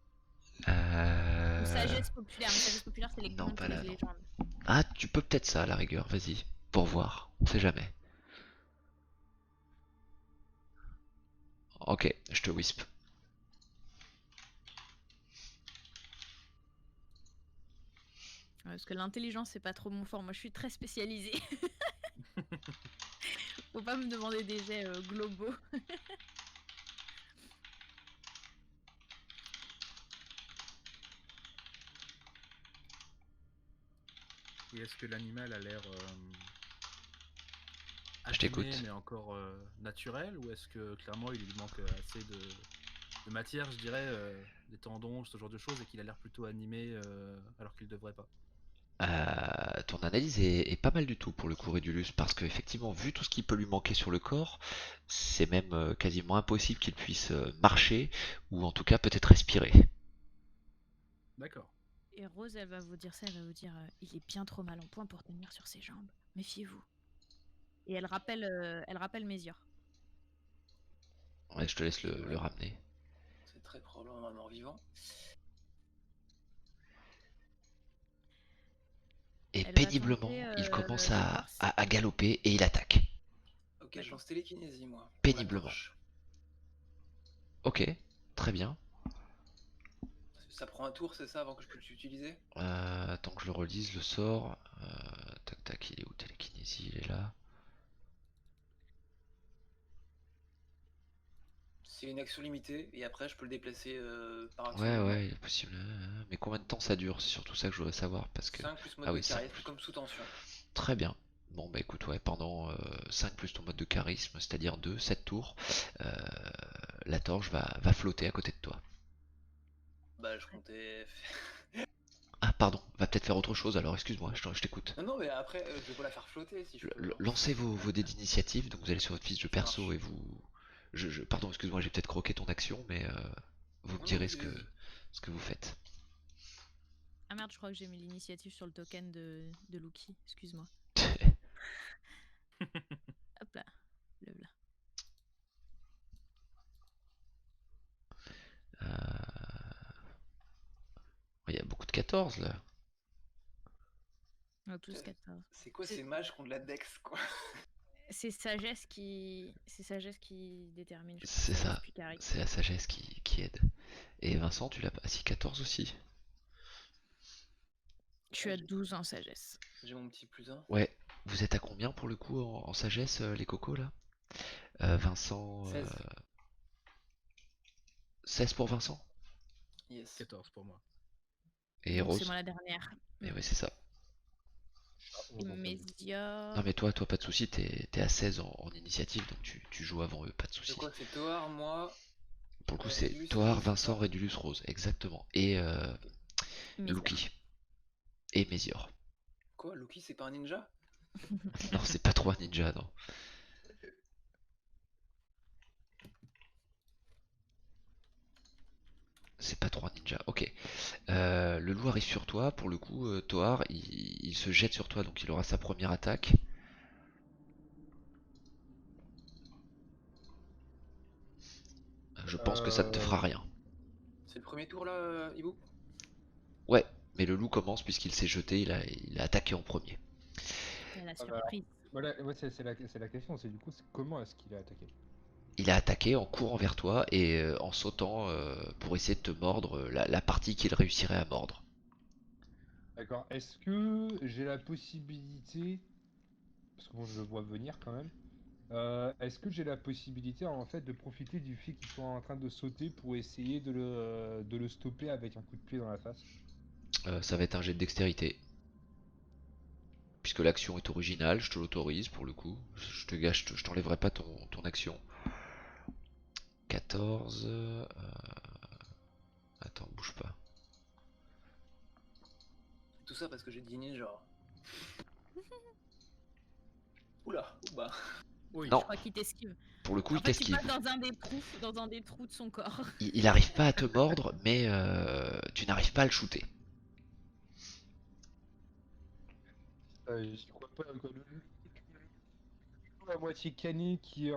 Ou Euh... sagesse populaire. Mais sagesse populaire, c'est les Non, contes pas et les là, non. légendes. Ah, tu peux peut-être ça à la rigueur, vas-y. Pour voir, on sait jamais. Ok, je te wisp. Ouais, parce que l'intelligence, c'est pas trop mon fort. Moi, je suis très spécialisée. Faut pas me demander des jets globaux. Et est-ce que l'animal a l'air Je abîmé, t'écoute. mais encore naturel, ou est-ce que clairement il lui manque assez de matière, je dirais, des tendons, ce genre de choses, et qu'il a l'air plutôt animé alors qu'il devrait pas? Ton analyse est pas mal du tout pour le coup, Régulus, parce que effectivement, vu tout ce qui peut lui manquer sur le corps, c'est même quasiment impossible qu'il puisse marcher, ou en tout cas peut-être respirer. D'accord. Et Rose, elle va vous dire ça. Elle va vous dire il est bien trop mal en point pour tenir sur ses jambes. Méfiez-vous. Et elle rappelle Mézior. Ouais, je te laisse Ok, le ouais. ramener. C'est très probablement un mort-vivant. Et Elle va tenter péniblement, il commence de voir si. à galoper et il attaque. Ok, je D'accord. lance télékinésie moi. Pour la Péniblement. torche. Ok, très bien. Ça prend un tour, c'est ça, avant que je puisse l'utiliser? Attends que je le relise, le sort. Tac tac, il est où télékinésie? Il est là. C'est une action limitée, et après je peux le déplacer par action Ouais, bonus. ouais, il est possible. Mais combien de temps ça dure? C'est surtout ça que je voudrais savoir. Parce que. 5 plus mode Ah de oui, 5 charisme, plus. comme sous tension. Très bien. Bon, bah écoute, ouais, pendant 5 plus ton mode de charisme, c'est-à-dire 2, 7 tours, euh, la torche va flotter à côté de toi. Bah, je comptais. Ah, pardon, va peut-être faire autre chose alors, excuse-moi, je t'écoute. Non, non, mais après, je vais pas la faire flotter si je peux, hein. Lancez vos dés d'initiative, donc vous allez sur votre fiche de Ça perso marche. et vous. Pardon, excuse-moi, j'ai peut-être croqué ton action, mais vous me Non, non, direz vas-y, vas-y. ce que vous faites. Ah merde, je crois que j'ai mis l'initiative sur le token de Lucky. Excuse-moi. Hop là. 14 là. On a tous 14. C'est quoi C'est- ces mages contre la Dex, quoi? C'est sagesse qui détermine. Je crois. C'est Sagesse ça. puis carré. C'est la sagesse qui aide. Et Vincent, tu l'as pas. Ah, si, 14 aussi. Je suis à 12 en sagesse. J'ai mon petit +1. Ouais. Vous êtes à combien pour le coup en sagesse, les cocos là? Vincent. 16. 16 pour Vincent. Yes. 14 pour moi. Et Donc, Rose. c'est moi la dernière. Et ouais, c'est ça. Et Mésia. Non mais toi pas de soucis, t'es à 16 en initiative, donc tu joues avant eux, pas de C'est soucis. quoi? C'est Toar, moi. Pour le coup c'est Régulus, Toar, Rose, Vincent, c'est ça Régulus, Rose, exactement. Et Mésia. Luki. Et Mésior. Quoi? Loki, c'est pas un ninja? Non, c'est pas trop un ninja, non. C'est pas trop un ninja, ok. Le loup arrive sur toi, pour le coup, Toar, il se jette sur toi, donc il aura sa première attaque. Je pense que ça ne te fera rien. C'est le premier tour là, Hibou? Ouais, mais le loup commence puisqu'il s'est jeté, il a attaqué en premier. C'est la Ah bah, surprise. Voilà, ouais, c'est la question, c'est du coup, comment est-ce qu'il a attaqué? Il a attaqué en courant vers toi et en sautant pour essayer de te mordre la partie qu'il réussirait à mordre. D'accord. Est-ce que j'ai la possibilité, parce que bon, je le vois venir quand même, est-ce que j'ai la possibilité en fait de profiter du fait qu'il soit en train de sauter pour essayer de le stopper avec un coup de pied dans la face? Ça va être un jet de dextérité. Puisque l'action est originale, je te l'autorise pour le coup. Je te gâche, je t'enlèverai pas ton action. 14. Attends, bouge pas. Tout ça parce que j'ai dit ninja. Oula, bah. Oui. Non, Je crois qu'il t'esquive. pour le coup, En il fait, il t'esquive. passe dans un des trous de son corps. Il arrive pas à te mordre, mais tu n'arrives pas à le shooter. J'y crois pas, quoi. La moitié canée qui est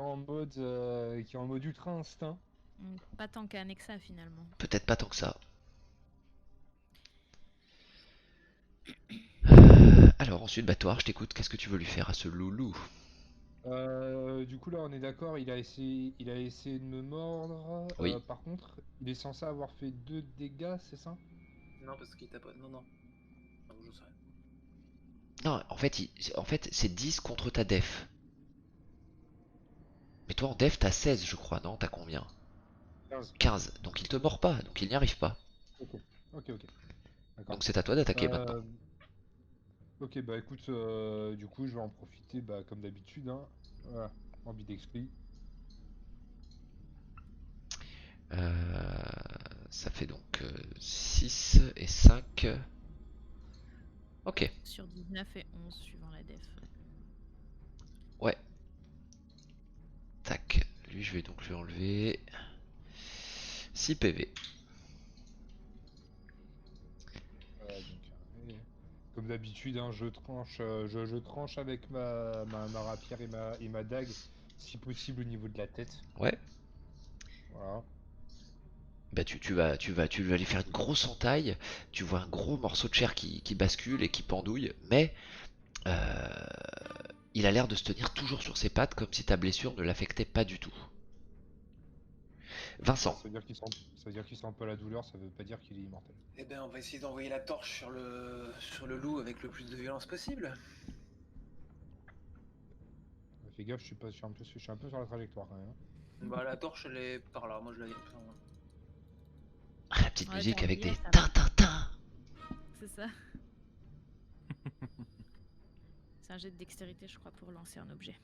qui est en mode ultra instinct. Pas tant qu'un ça finalement. Peut-être pas tant que ça. Alors ensuite, Batoire, je t'écoute. Qu'est-ce que tu veux lui faire à ce loulou? Du coup là on est d'accord, il a essayé de me mordre. Oui. Par contre, il est censé avoir fait 2 dégâts, c'est ça? Non, parce qu'il t'a pas. Non, non. Non, je sais rien. Non, en fait c'est 10 contre ta def. Mais toi en def, t'as 16, je crois, non? T'as combien? 15. 15. Donc il te mord pas, donc il n'y arrive pas. Ok, ok. D'accord. Donc c'est à toi d'attaquer maintenant. Ok, bah écoute, du coup je vais en profiter bah, comme d'habitude, hein. Voilà, ambidextrie. Ça fait donc 6 et 5. Ok, Sur 19 et 11 suivant la def. ouais. Tac. Lui, je vais donc lui enlever 6 PV. Comme d'habitude, hein, je tranche avec ma rapière et ma dague, si possible au niveau de la tête. Ouais. Voilà. Bah tu vas lui faire une grosse entaille. Tu vois un gros morceau de chair qui bascule et qui pendouille, mais il a l'air de se tenir toujours sur ses pattes comme si ta blessure ne l'affectait pas du tout. Vincent. Ça veut dire qu'il sent pas la douleur, ça veut pas dire qu'il est immortel. Eh ben, on va essayer d'envoyer la torche sur le loup avec le plus de violence possible. Fais gaffe, je suis un peu sur la trajectoire quand même, hein. Bah, la torche, elle est par là. Moi, je la viens. Ah, la petite Ouais, musique pour avec dire, des ça va. tin tin tin. C'est ça. C'est un jet de dextérité, je crois, pour lancer un objet.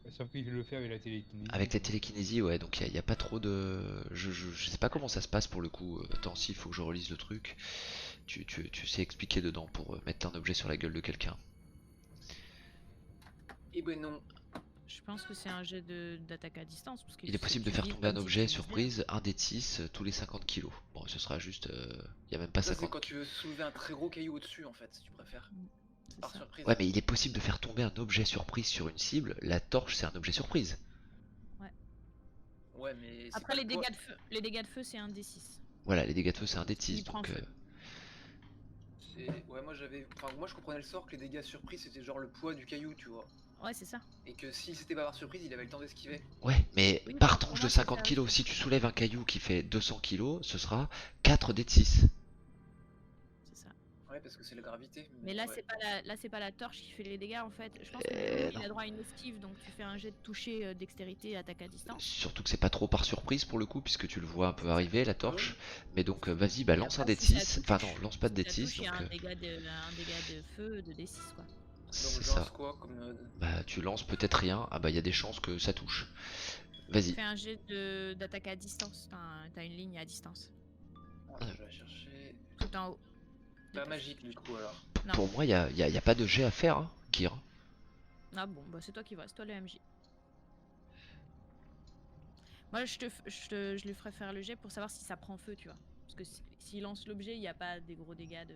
Sauf qu'il veut le faire avec la télékinésie. Avec la télékinésie, ouais, donc il y a pas trop de... Je sais pas comment ça se passe pour le coup. Attends, si, il faut que je relise le truc. Tu sais expliquer dedans pour mettre un objet sur la gueule de quelqu'un. Eh ben non. Je pense que c'est un jet d'attaque à distance. Parce que Il est possible de tu faire vises tomber un comme si objet tu visais. surprise, un dé de 6, tous les 50 kilos. Bon, ce sera juste... Il y a même pas Ça, c'est 50. quand tu veux soulever un très gros caillou au-dessus, en fait, si tu préfères. C'est Par ça. surprise. Ouais, mais il est possible de faire tomber un objet surprise sur une cible. La torche, c'est un objet surprise. Ouais, mais. c'est Après, pas toi. les dégâts de feu, c'est un D6. Voilà, les dégâts de feu c'est un dé de 6, Il prend donc feu. Ouais, moi j'avais. Enfin, moi je comprenais le sort que les dégâts surprise c'était genre le poids du caillou, tu vois. Ouais, c'est ça. Et que s'il s'était pas par surprise, il avait le temps d'esquiver. ouais, mais Oui, par bah, pour tranche de moi, c'est 50 ça kilos, aussi. si tu soulèves un caillou qui fait 200 kilos, ce sera 4 dés de 6. C'est ça. Ouais, parce que c'est la gravité. Mais là, ouais. c'est pas la torche qui fait les dégâts en fait. Je pense que le caillou, il Non. a droit à une esquive, donc tu fais un jet de toucher dextérité, attaque à distance. Surtout que c'est pas trop par surprise pour le coup, puisque tu le vois un peu C'est ça. arriver, la torche. Mais donc vas-y, bah Et lance un après, dé de si ça 6. touche, Enfin non, lance pas de si dé de ça 6, touche, il y a donc un dégât de feu de D6 quoi. Donc c'est je lance ça. quoi comme. Bah tu lances peut-être rien, ah bah il y a des chances que ça touche. Vas-y. Fais un jet d'attaque à distance. T'as une ligne à distance. Attends, je vais la chercher. Tout en haut. de Pas ta magique du coup alors. Non. Pour moi, y a pas de jet à faire, hein, Kir. Ah bon, bah c'est toi qui vois, c'est toi le MJ. Moi, je lui ferai faire le jet pour savoir si ça prend feu, tu vois. Parce que s'il lance l'objet, il n'y a pas des gros dégâts de.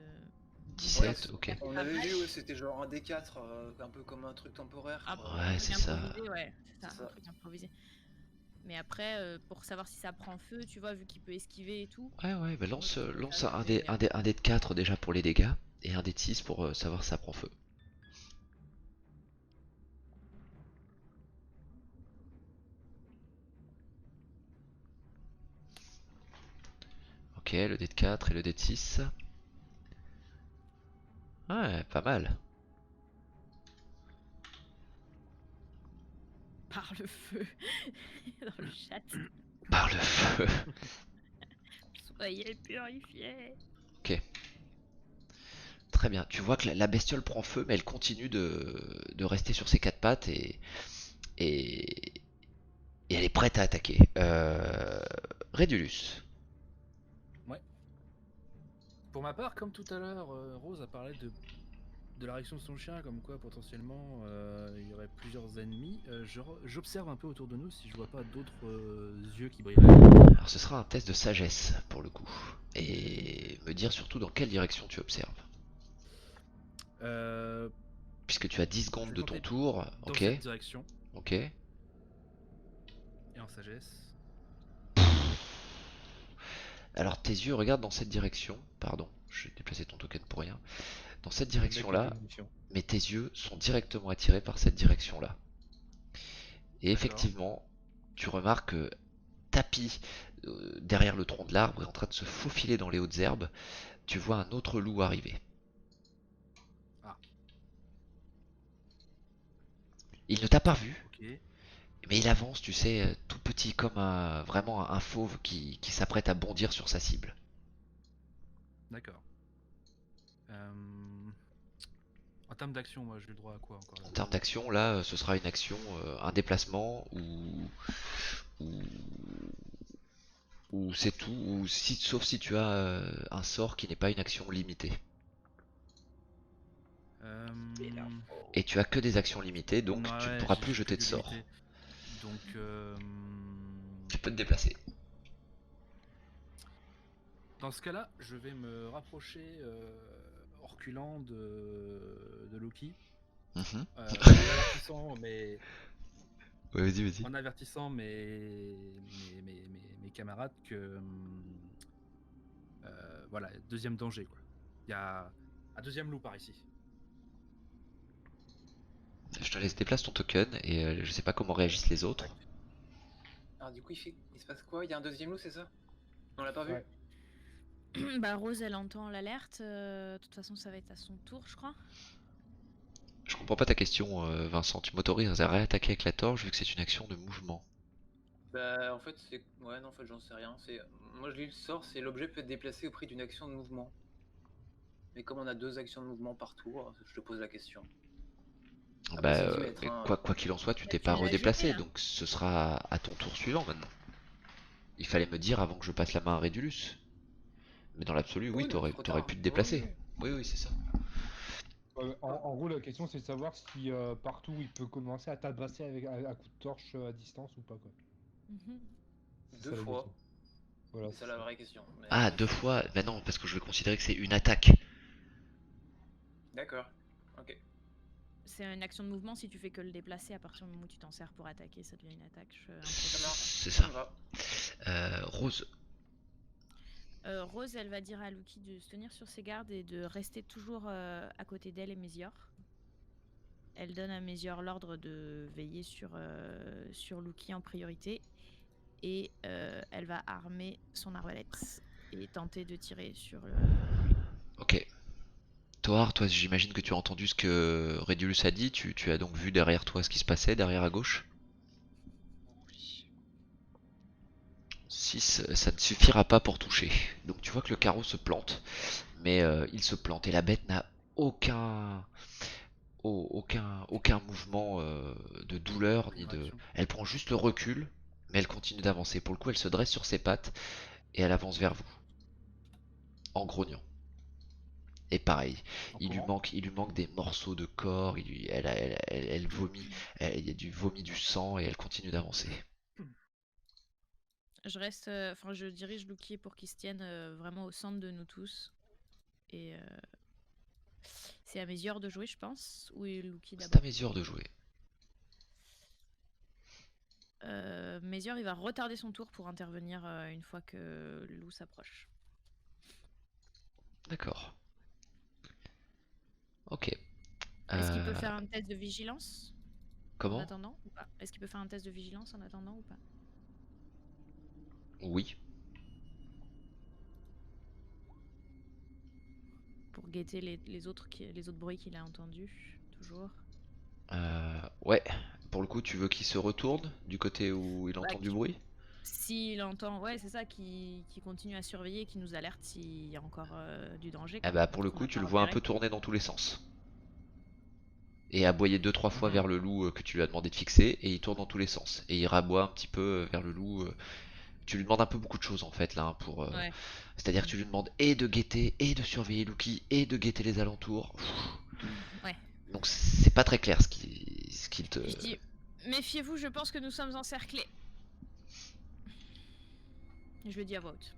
17, Ouais, ok. On avait vu, ouais, c'était genre un D4, un peu comme un truc temporaire. Ah, quoi. Ouais, un c'est truc ça. improvisé, ouais, c'est ça, C'est ça. un truc improvisé. Mais après, pour savoir si ça prend feu, tu vois, vu qu'il peut esquiver et tout. Ouais, bah moi, lance, je préfère lance le jet, mais un dé de 4 déjà pour les dégâts, et un dé de 6 pour savoir si ça prend feu. Ok, le dé de 4 et le dé de 6. Ouais, pas mal. par le feu dans le chat. Par le feu. Soyez purifiés. Ok. Très bien. Tu vois que la bestiole prend feu, mais elle continue de rester sur ses quatre pattes et, et elle est prête à attaquer. Rédulus. Ouais. Pour ma part, comme tout à l'heure, Rose a parlé de la réaction de son chien, comme quoi potentiellement il y aurait plusieurs ennemis. J'observe un peu autour de nous si je vois pas d'autres yeux qui brilleraient. Alors ce sera un test de sagesse pour le coup. Et me dire surtout dans quelle direction tu observes. Euh, Puisque tu as 10 je secondes vais de ton tenter tour. dans Ok. cette direction Ok. et en sagesse. Alors tes yeux regardent dans cette direction. Pardon, j'ai déplacé ton token pour rien. Dans cette Le mec direction-là, auto-munition. mais tes yeux sont directement attirés par cette direction-là. Et D'accord. effectivement, tu remarques que Tapi, derrière le tronc de l'arbre, est en train de se faufiler dans les hautes herbes. Tu vois un autre loup arriver. Ah. Il ne t'a pas vu, Ok. mais il avance, tu sais, tout petit comme vraiment un fauve qui s'apprête à bondir sur sa cible. D'accord. En termes d'action, moi j'ai le droit à quoi encore là En termes d'action, là, ce sera une action, un déplacement ou, ou c'est tout, ou si, sauf si tu as un sort qui n'est pas une action limitée. Euh, Et tu as que des actions limitées, donc tu ne ouais, pourras j'ai plus que jeter de du sort. limité. Donc, Tu peux te déplacer. dans ce cas-là, je vais me rapprocher en reculant de Loki, Mhm. en avertissant Ouais, vas-y, vas-y. mes camarades que voilà, deuxième danger quoi. Il y a un deuxième loup par ici. Je te laisse déplacer ton token et je sais pas comment réagissent les autres. Alors du coup, il se passe quoi? Il y a un deuxième loup, c'est ça? On l'a pas vu? Ouais. Bah, Rose, elle entend l'alerte. De toute façon, ça va être à son tour, je crois. Je comprends pas ta question, Vincent. Tu m'autorises à réattaquer avec la torche vu que c'est une action de mouvement. Bah en fait c'est. Ouais non en fait j'en sais rien. Moi je lis le sort, c'est l'objet peut être déplacé au prix d'une action de mouvement. Mais comme on a 2 actions de mouvement par tour, je te pose la question. Bah, Après c'est 10 mètres. Hein. quoi qu'il en soit, tu Bah, t'es tu pas l'as jeté, redéplacé, là. donc ce sera à ton tour suivant maintenant. Il fallait me dire avant que je passe la main à Rédulus. Mais dans l'absolu, oui, Oui, non, c'est trop t'aurais tard. pu te Oui, déplacer. oui. Oui, c'est ça. En gros, la question c'est de savoir si partout il peut commencer à tabasser avec à coup de torche à distance ou pas quoi. Mhm. C'est Deux ça, la fois. question. Voilà. C'est ça la vraie question. Mais- Ah, 2 fois? Bah non, parce que je vais considérer que c'est une attaque. D'accord. Ok. C'est une action de mouvement si tu fais que le déplacer. À partir du moment où tu t'en sers pour attaquer, ça devient une attaque. Ça marche. C'est Ça ça. me va. Rose. Rose, elle va dire à Lucky de se tenir sur ses gardes et de rester toujours à côté d'elle et Mézior. Elle donne à Mézior l'ordre de veiller sur Lucky en priorité. Et elle va armer son arbalète et tenter de tirer sur lui. Ok. Toar, toi, j'imagine que tu as entendu ce que Rédulus a dit. Tu as donc vu derrière toi ce qui se passait, derrière à gauche. Oui. 6, ça ne suffira pas pour toucher. Donc tu vois que le carreau se plante. Mais il se plante et la bête n'a aucun mouvement de douleur ni de. Réaction. Elle prend juste le recul, mais elle continue d'avancer. Pour le coup, elle se dresse sur ses pattes et elle avance vers vous, en grognant. Et pareil, En il lui courant. manque des morceaux de corps. Elle vomit, il y a du vomi, du sang et elle continue d'avancer. Je reste, je dirige Lucky pour qu'il se tienne vraiment au centre de nous tous. Et c'est à Mézior de jouer, je pense, ou Lucky C'est à d'abord. mesure de jouer. Mézior, il va retarder son tour pour intervenir une fois que Lou s'approche. D'accord. Ok. Est-ce qu'il peut faire un test de vigilance en Comment? attendant ou pas? Est-ce qu'il peut faire un test de vigilance en attendant ou pas? Oui. Pour guetter les autres bruits qu'il a entendus, toujours. Ouais. Pour le coup, tu veux qu'il se retourne du côté où il Bah, entend du bruit? s'il entend, ouais, c'est ça, qui continue à surveiller, qui nous alerte s'il y a encore du danger, Eh quoi, bah pour le qu'on coup, n'a tu pas le vois un repéré. peu tourner dans tous les sens. Et aboyer 2-3 fois Mhm. vers le loup que tu lui as demandé de fixer, et il tourne dans tous les sens. Et il raboie un petit peu vers le loup. Tu lui demandes un peu beaucoup de choses en fait là, hein, pour. Ouais. C'est-à-dire que tu lui demandes et de guetter, et de surveiller Lucky, et de guetter les alentours. Ouais. Donc c'est pas très clair ce qu'il te. Je dis, méfiez-vous, je pense que nous sommes encerclés. Je le dis à voix haute.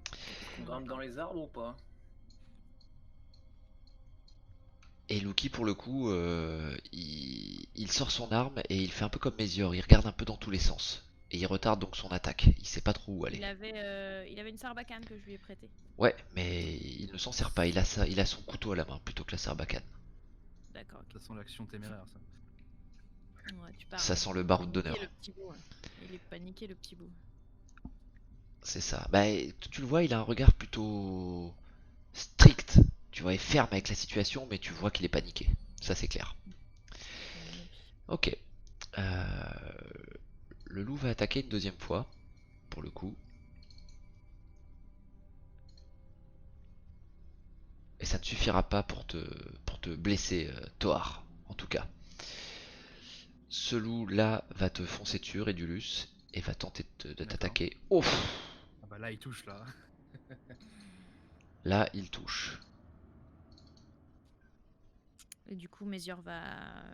On grimpe dans les arbres ou pas? Et Lucky pour le coup, il sort son arme et il fait un peu comme Mézior, il regarde un peu dans tous les sens. Et il retarde donc son attaque, il sait pas trop où aller. Il avait une sarbacane que je lui ai prêtée. Ouais, mais il ne s'en sert pas, il a son couteau à la main plutôt que la sarbacane. D'accord, ok. Ça sent l'action téméraire, ça. Ouais, tu parles. Ça sent le baroud Paniqué, d'honneur. le petit bout. Ouais. Il est paniqué, le petit bout. C'est ça. Bah, tu le vois, il a un regard plutôt strict, tu vois, et ferme avec la situation, mais tu vois qu'il est paniqué. Ça, c'est clair. Ok. Le loup va attaquer une deuxième fois, pour le coup. Et ça ne suffira pas pour te blesser, Toar, en tout cas. Ce loup-là va te foncer dessus, Rédulus, et va tenter de t'attaquer. Ouf! Ah bah là, il touche, là. Là, il touche. Et du coup, Mézior va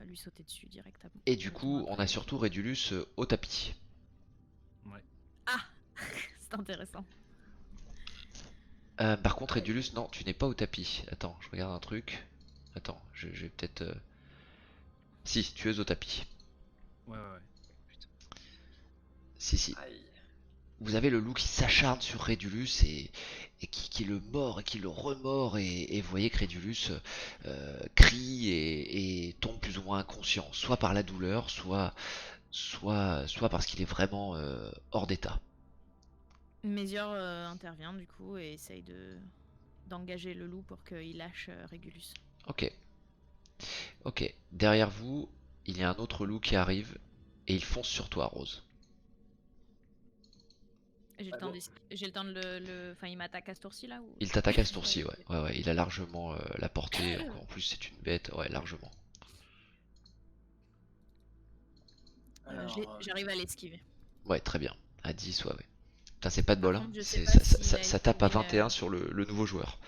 lui sauter dessus directement. Et du coup, on a surtout Rédulus au tapis. Ouais. Ah c'est intéressant. Par contre, Rédulus, non, tu n'es pas au tapis. Attends, je regarde un truc. Attends, je vais peut-être. Si, tu es au tapis. Ouais. Si. Aïe. Vous avez le loup qui s'acharne sur Rédulus et qui le mord et qui le remord. Et vous voyez que Rédulus crie et tombe plus ou moins inconscient. Soit par la douleur, soit parce qu'il est vraiment hors d'état. Mézior intervient du coup et essaye d'engager le loup pour qu'il lâche Régulus. Ok. Derrière vous, il y a un autre loup qui arrive et il fonce sur toi, Rose. J'ai le temps de le... Enfin, il m'attaque à ce tour-ci là ou... Il t'attaque à ce tour-ci, ouais. Ouais, il a largement la portée. En plus, c'est une bête, ouais, largement. J'arrive à l'esquiver. Ouais, très bien. À 10, ouais. Putain, c'est pas de Par bol, hein. contre, je sais C'est- pas s'il a ça tape à esquivé, 21 sur le nouveau joueur.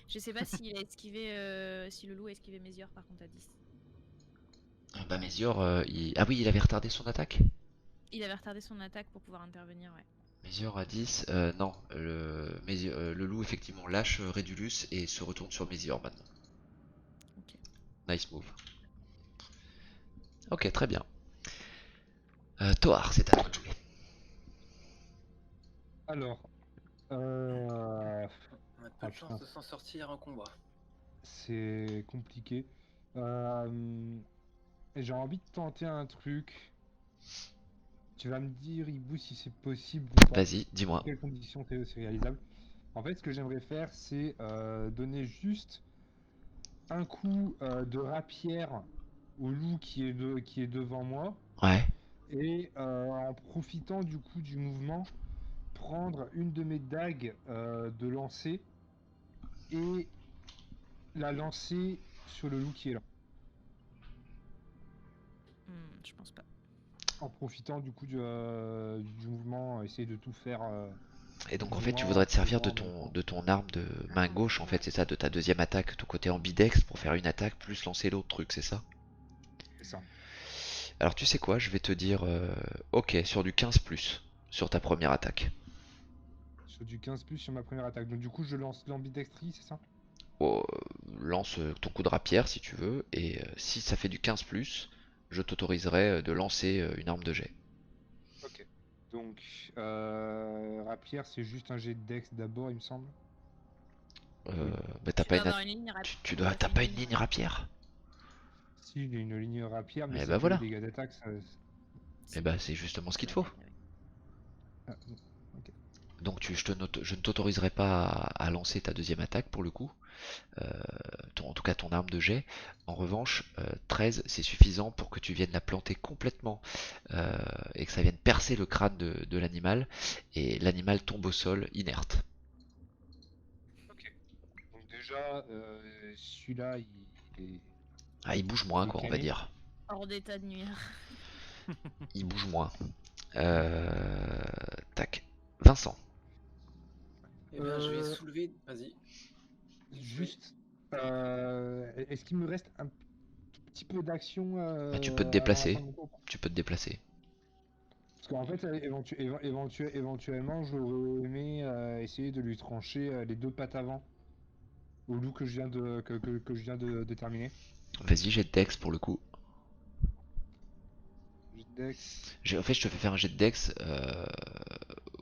Je sais pas s'il a esquivé... si le loup a esquivé Mézior par contre à 10. Bah, Mézior, ah oui, il avait retardé son attaque? Il avait retardé son attaque pour pouvoir intervenir, ouais. Mézior à 10, non. Le loup, effectivement, lâche Rédulus et se retourne sur Mézior maintenant. Ok. Nice move. Ok, très bien. Toar, c'est à toi de jouer. Alors, Euh, On a peu Ah, de chance putain, de s'en sortir en combat. c'est compliqué. Euh, J'ai envie de tenter un truc. Tu vas me dire, Ibou, si c'est possible ou pas. Vas-y, Dans dis-moi. quelles conditions c'est réalisable. En fait, ce que j'aimerais faire, c'est donner juste un coup de rapière au loup qui est devant moi. Ouais. Et en profitant du coup du mouvement, prendre une de mes dagues de lancer et la lancer sur le loup qui est là. Je pense pas. En profitant du coup du mouvement, essayer de tout faire Et donc en plus ou fait tu moins voudrais te servir en même temps. de ton arme de main gauche en fait, c'est ça, de ta deuxième attaque, ton côté ambidex pour faire une attaque plus lancer l'autre truc, c'est ça? C'est ça. Alors tu sais quoi, je vais te dire ok sur du 15 plus sur ta première attaque. Sur du 15 plus sur ma première attaque. Donc du coup je lance l'ambidextrie, c'est ça? Oh, lance ton coup de rapière si tu veux, et si ça fait du 15 plus, je t'autoriserai de lancer une arme de jet. Ok. Donc rapière c'est juste un jet de dex d'abord il me semble. Euh, Oui. bah Tu dois avoir une ligne t'as pas une ligne rapière? Si j'ai une ligne rapière mais Et c'est bah que les voilà, dégâts d'attaque ça... et bah c'est justement ce qu'il te faut. Ah, ok. Donc je ne t'autoriserai pas à lancer ta deuxième attaque pour le coup. En tout cas ton arme de jet. En revanche, 13 c'est suffisant pour que tu viennes la planter complètement et que ça vienne percer le crâne de l'animal et l'animal tombe au sol inerte. Ok. Donc déjà celui-là Ah, il bouge moins il est quoi on va calé. dire. Hors d'état de nuire. Il bouge moins. Tac. Vincent. Eh bien, je vais Euh, soulever. Vas-y. Juste est-ce qu'il me reste un tout petit peu d'action Bah, tu peux te avant la fin déplacer. de mon tour? Tu peux te déplacer. Parce qu'en fait, éventuellement, j'aurais aimé essayer de lui trancher les deux pattes avant au loup que je viens que je viens de terminer. Vas-y, jet de dex pour le coup. J'ai Dex. En fait, je te fais faire un jet de dex.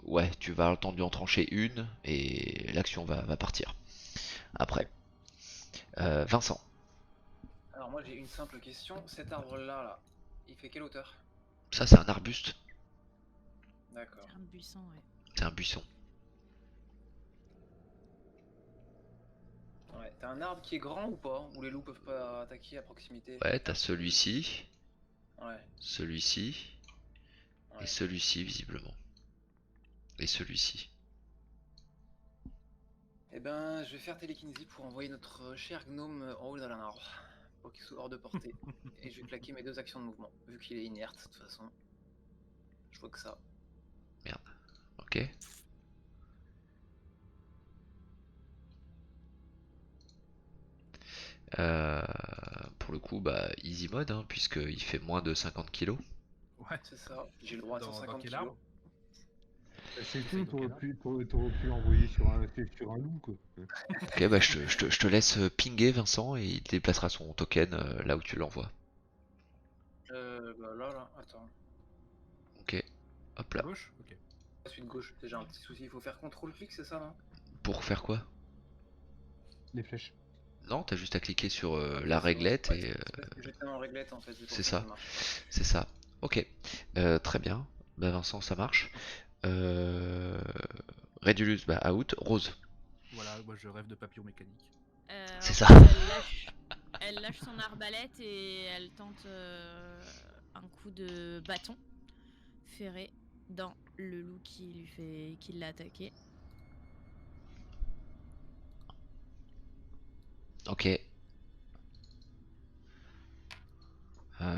Ouais, tu vas avoir le temps de lui en trancher une et l'action va partir. Après. Ok. Vincent. Alors, moi, j'ai une simple question. Cet arbre-là, là, il fait quelle hauteur? Ça, c'est un arbuste. D'accord. C'est un buisson, ouais. C'est un buisson. Ouais. T'as un arbre qui est grand ou pas? Où les loups peuvent pas attaquer à proximité? Ouais, t'as celui-ci, Ouais. celui-ci et Ouais. celui-ci, visiblement. Et celui-ci. Eh ben, je vais faire télékinésie pour envoyer notre cher gnome en haut d'un arbre. Pour qu'il soit hors de portée. Et je vais claquer mes deux actions de mouvement. Vu qu'il est inerte, de toute façon. Je vois que ça. Ok. Euh, pour le coup, bah, easy mode, hein, puisqu'il fait moins de 50 kilos. Ouais. C'est ça. J'ai le droit à Dans 150 quel kilos. arbre? C'est T'essayes con, dans quel arbre? t'aurais pu l'envoyer sur un loup, quoi. Ok, bah, je te laisse pinguer Vincent et il déplacera son token là où tu l'envoies. Bah là, attends. Ok. Hop À là. gauche? Ok. La suite gauche, déjà un petit souci. Il faut faire contrôle-clic, c'est ça, non? Pour faire quoi? Les flèches. Non, t'as juste à cliquer sur Ok, la c'est bon. réglette Ouais, et c'est parce que j'étais en réglette en fait, c'est pour c'est ça que ça. ça marche pas. C'est ça. Ok. Très bien. Bah Vincent, ça marche. Euh... Redulus, bah out. Rose. Voilà, moi je rêve de papillon mécanique. C'est ça. Rose, elle lâche son arbalète et elle tente un coup de bâton ferré dans le loup qui l'a attaqué. Ok.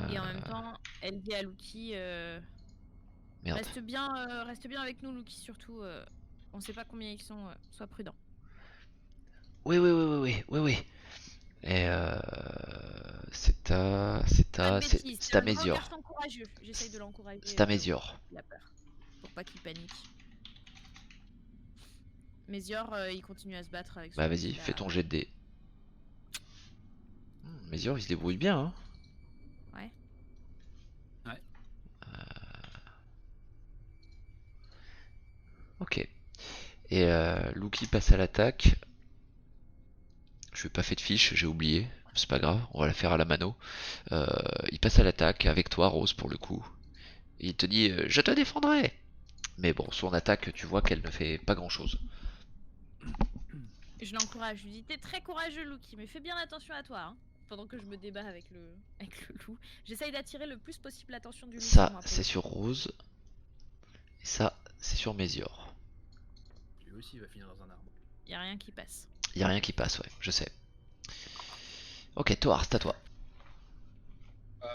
Et en même temps, elle dit à Luki Merde. reste bien avec nous, Luki, surtout. On sait pas combien ils sont, sois prudent. Oui, oui, oui, oui, oui, oui, oui. Et Pas de bêtises, c'est c'est à un grand Mézior. garçon courageux. J'essaye de l'encourager. C'est à Mézior. Il a peur. Pour pas qu'il panique. Mézior, il continue à se battre avec Bah celui vas-y, qu'il fais a. ton jet de dés. Mézior, il se débrouille bien, hein. Ouais. Ok. Et Lucky passe à l'attaque. Je lui ai pas fait de fiche, j'ai oublié. C'est pas grave, on va la faire à la mano. Il passe à l'attaque avec toi, Rose, pour le coup. Et il te dit je te défendrai. Mais bon, son attaque, tu vois qu'elle ne fait pas grand chose. Je l'encourage, je lui dis t'es très courageux Lucky, mais fais bien attention à toi. Hein. Pendant que je me débat avec le loup, j'essaye d'attirer le plus possible l'attention du loup sur Ça, moi. c'est sur Rose. Et ça, c'est sur Mésior. Lui aussi, il va finir dans un arbre. Y a rien qui passe. Y a rien qui passe, ouais, je sais. Ok, Toar, c'est à toi. Euh,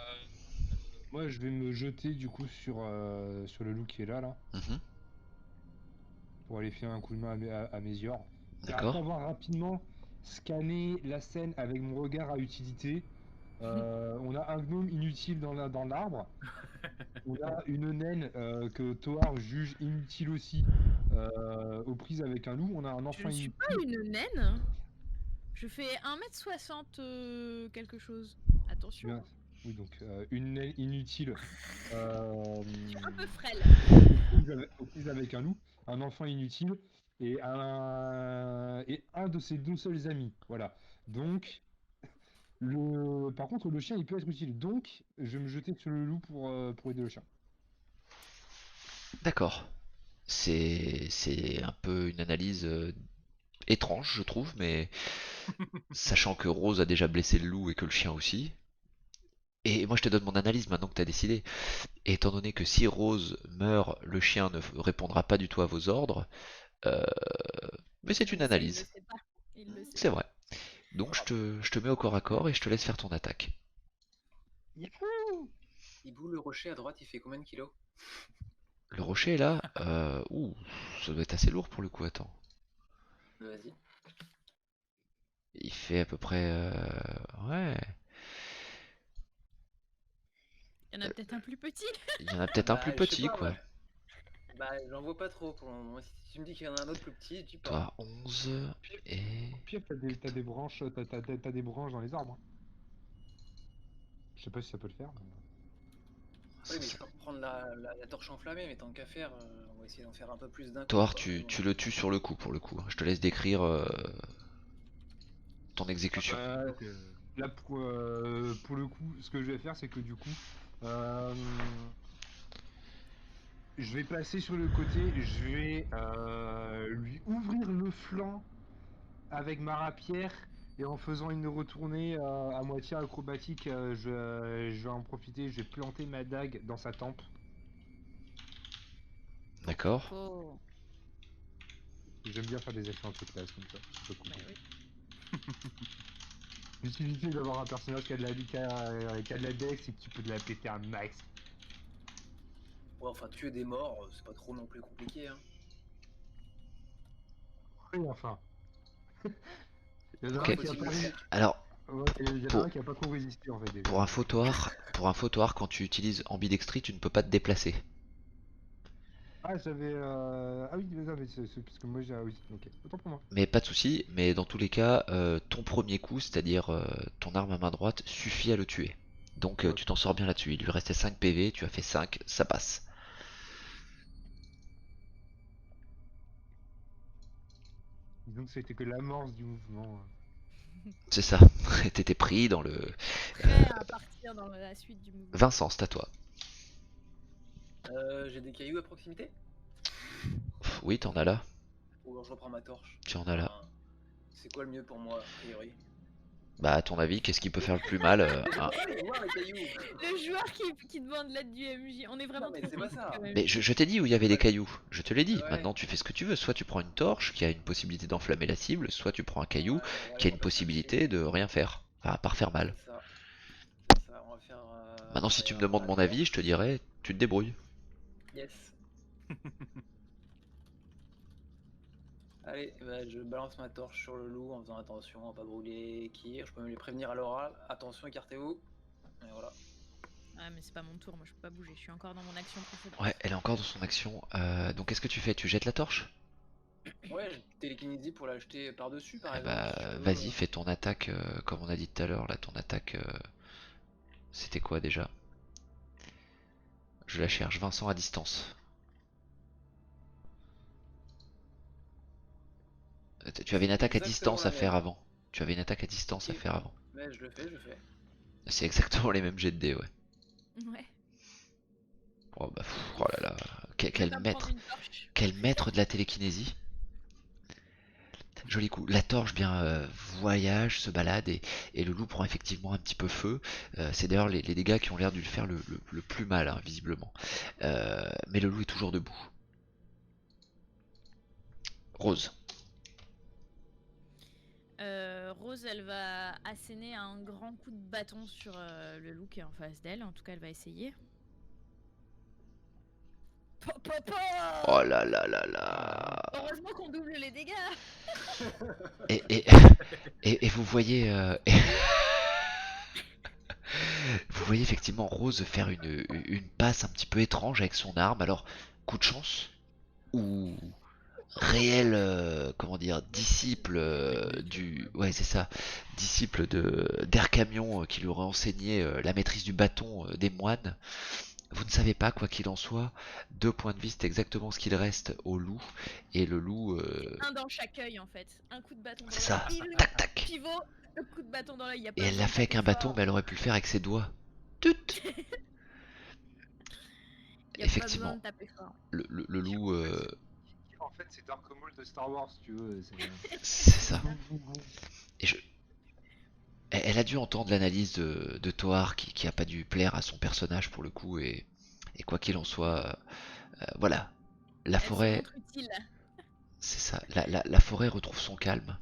Moi, je vais me jeter du coup sur le loup qui est là, Mhm, pour aller faire un coup de main à Mésior. Après d'accord. avoir rapidement scanné la scène avec mon regard à utilité, on a un gnome inutile dans l'arbre. On a une naine que Toar juge inutile aussi, aux prises avec un loup. On a un Je enfant ne suis inutile. pas une naine. Je fais 1m60 quelque chose. Attention, Bien. Oui, donc une naine inutile je suis un peu frêle. aux prises avec un loup, un enfant inutile et un de ses deux seuls amis. Voilà. Donc, par contre, le chien il peut être utile. Donc, je vais me jeter sur le loup pour aider le chien. D'accord. C'est un peu une analyse étrange, je trouve, mais sachant que Rose a déjà blessé le loup et que le chien aussi. Et moi, je te donne mon analyse maintenant que tu as décidé. Et étant donné que si Rose meurt, le chien ne répondra pas du tout à vos ordres. euh, Mais c'est une Ça, il le analyse. sait pas. Il le sait C'est pas. vrai. Donc je te mets au corps à corps et je te laisse faire ton attaque. Il boule le rocher à droite, il fait combien de kilos? Le rocher là, ouh, ça doit être assez lourd pour le coup, attends. Vas-y. Il fait à peu près... Ouais, Il y en a peut-être un plus petit. il y en a peut-être un plus Je sais petit pas, quoi. ouais. Bah, j'en vois pas trop pour le moment. Si tu me dis qu'il y en a un autre plus petit, je dis pas. Toi 11 et... Pire, t'as des branches, t'as des branches dans les arbres. Je sais pas si ça peut le faire. Oui, mais je peux reprendre la torche enflammée, mais tant qu'à faire, on va essayer d'en faire un peu plus d'un coup. Thor, Quoi. tu le tues sur le coup pour le coup. Je te laisse décrire ton exécution. Donc, Là, pour le coup, ce que je vais faire, c'est que du coup, je vais passer sur le côté, je vais lui ouvrir le flanc avec ma rapière et en faisant une retournée à moitié acrobatique, je vais en profiter, je vais planter ma dague dans sa tempe. D'accord. Oh. J'aime bien faire des actions un peu classe comme ça. C'est pas cool. Bah oui. L'utilité d'avoir un personnage qui a de la dex, c'est que tu peux de la péter un max. Ouais, enfin, tuer des morts, c'est pas trop non plus compliqué. Hein. Oui, enfin. Il y en a Ok. un qui a Faut-il pas le résisté. faire? Alors, Ouais, il y en a pour, un qui a pas trop résisté en fait déjà. pour un fautoir, quand tu utilises ambidextrie, tu ne peux pas te déplacer. Ah, j'avais. Ah oui, mais parce que moi j'ai. Ah oui, ok. Autant pour moi. Mais pas de souci, mais dans tous les cas, ton premier coup, c'est-à-dire ton arme à main droite, suffit à le tuer. Donc Ouais. tu t'en sors bien là-dessus. Il lui restait 5 PV, tu as fait 5, ça passe. Disons que c'était que l'amorce du mouvement. C'est ça. T'étais pris dans le... Prêt à partir dans la suite du mouvement. Vincent, c'est à toi. J'ai des cailloux à proximité? Pff, oui, t'en as là. Ou alors je reprends ma torche? Tu en as là. Enfin, c'est quoi le mieux pour moi, a priori? Bah à ton avis, qu'est-ce qui peut faire le plus mal Mais je hein. peux pas les voir, les cailloux! Le joueur qui demande l'aide du MJ. On est vraiment Non, mais trop c'est pas petits, ça. quand même. Mais je t'ai dit où il y avait des cailloux. Je te l'ai dit. Ouais. Maintenant, tu fais ce que tu veux. Soit tu prends une torche qui a une possibilité d'enflammer la cible, soit tu prends un caillou Ouais, qui a on une va possibilité de rien faire. Enfin, à part faire mal. C'est ça. C'est ça, on va faire. Maintenant, si Allez, tu me demandes la mon avis, je torche. te dirais, tu te débrouilles. Yes. Allez, bah, je balance ma torche sur le loup en faisant attention à pas brûler Kir. Je peux me les prévenir à l'oral. Attention, écartez-vous. Et voilà. Ah, mais c'est pas mon tour. Moi, je peux pas bouger. Je suis encore dans mon action précédente. Ouais, elle est encore dans son action. Donc, qu'est-ce que tu fais? Tu jettes la torche? Ouais, j'ai télékinésie pour la jeter par-dessus, par Eh exemple. bah, Si tu veux. vas-y, fais ton attaque, comme on a dit tout à l'heure. Là, ton attaque, c'était quoi déjà? Je la cherche. Vincent à distance. Tu avais une attaque à Exactement distance la à faire même. avant. Tu avais une attaque à distance à Ok. faire avant. Mais je le fais, je le fais. C'est exactement les mêmes jets de dés, ouais. Ouais. Oh, bah, oh là là. Quel, Je vais quel pas me prendre maître. une torche. Quel maître de la télékinésie. Joli coup. La torche bien voyage, se balade et le loup prend effectivement un petit peu feu. C'est d'ailleurs les dégâts qui ont l'air de lui faire le plus mal, hein, visiblement. Mais le loup est toujours debout. Rose. Rose, elle va asséner un grand coup de bâton sur le loup qui est en face d'elle. En tout cas, elle va essayer. Po, po, po. Oh là là là là. Heureusement qu'on double les dégâts. Et, et, et vous voyez... vous voyez effectivement Rose faire une passe un petit peu étrange avec son arme. Alors, coup de chance ou réel, comment dire, disciple ouais, c'est ça, disciple d'Air Camion qui lui aurait enseigné la maîtrise du bâton des moines. Vous ne savez pas, quoi qu'il en soit, 2 points de vie, c'est exactement ce qu'il reste au loup. Et le loup, Un dans chaque œil en fait. Un coup de bâton dans c'est ça, l'œil. Il tac tac. pivot. Le coup de bâton dans l'œil. Y a Et pas elle l'a besoin de fait avec taper un bâton, fort. mais elle aurait pu le faire avec ses doigts. Tut. Y a pas besoin Effectivement, de taper fort. le loup, En fait, c'est Dark Maul de Star Wars, si tu veux. c'est ça. Et elle a dû entendre l'analyse de Toar qui a pas dû plaire à son personnage pour le coup et quoi qu'il en soit, voilà, la Elle se forêt, montre utile. c'est ça, la forêt retrouve son calme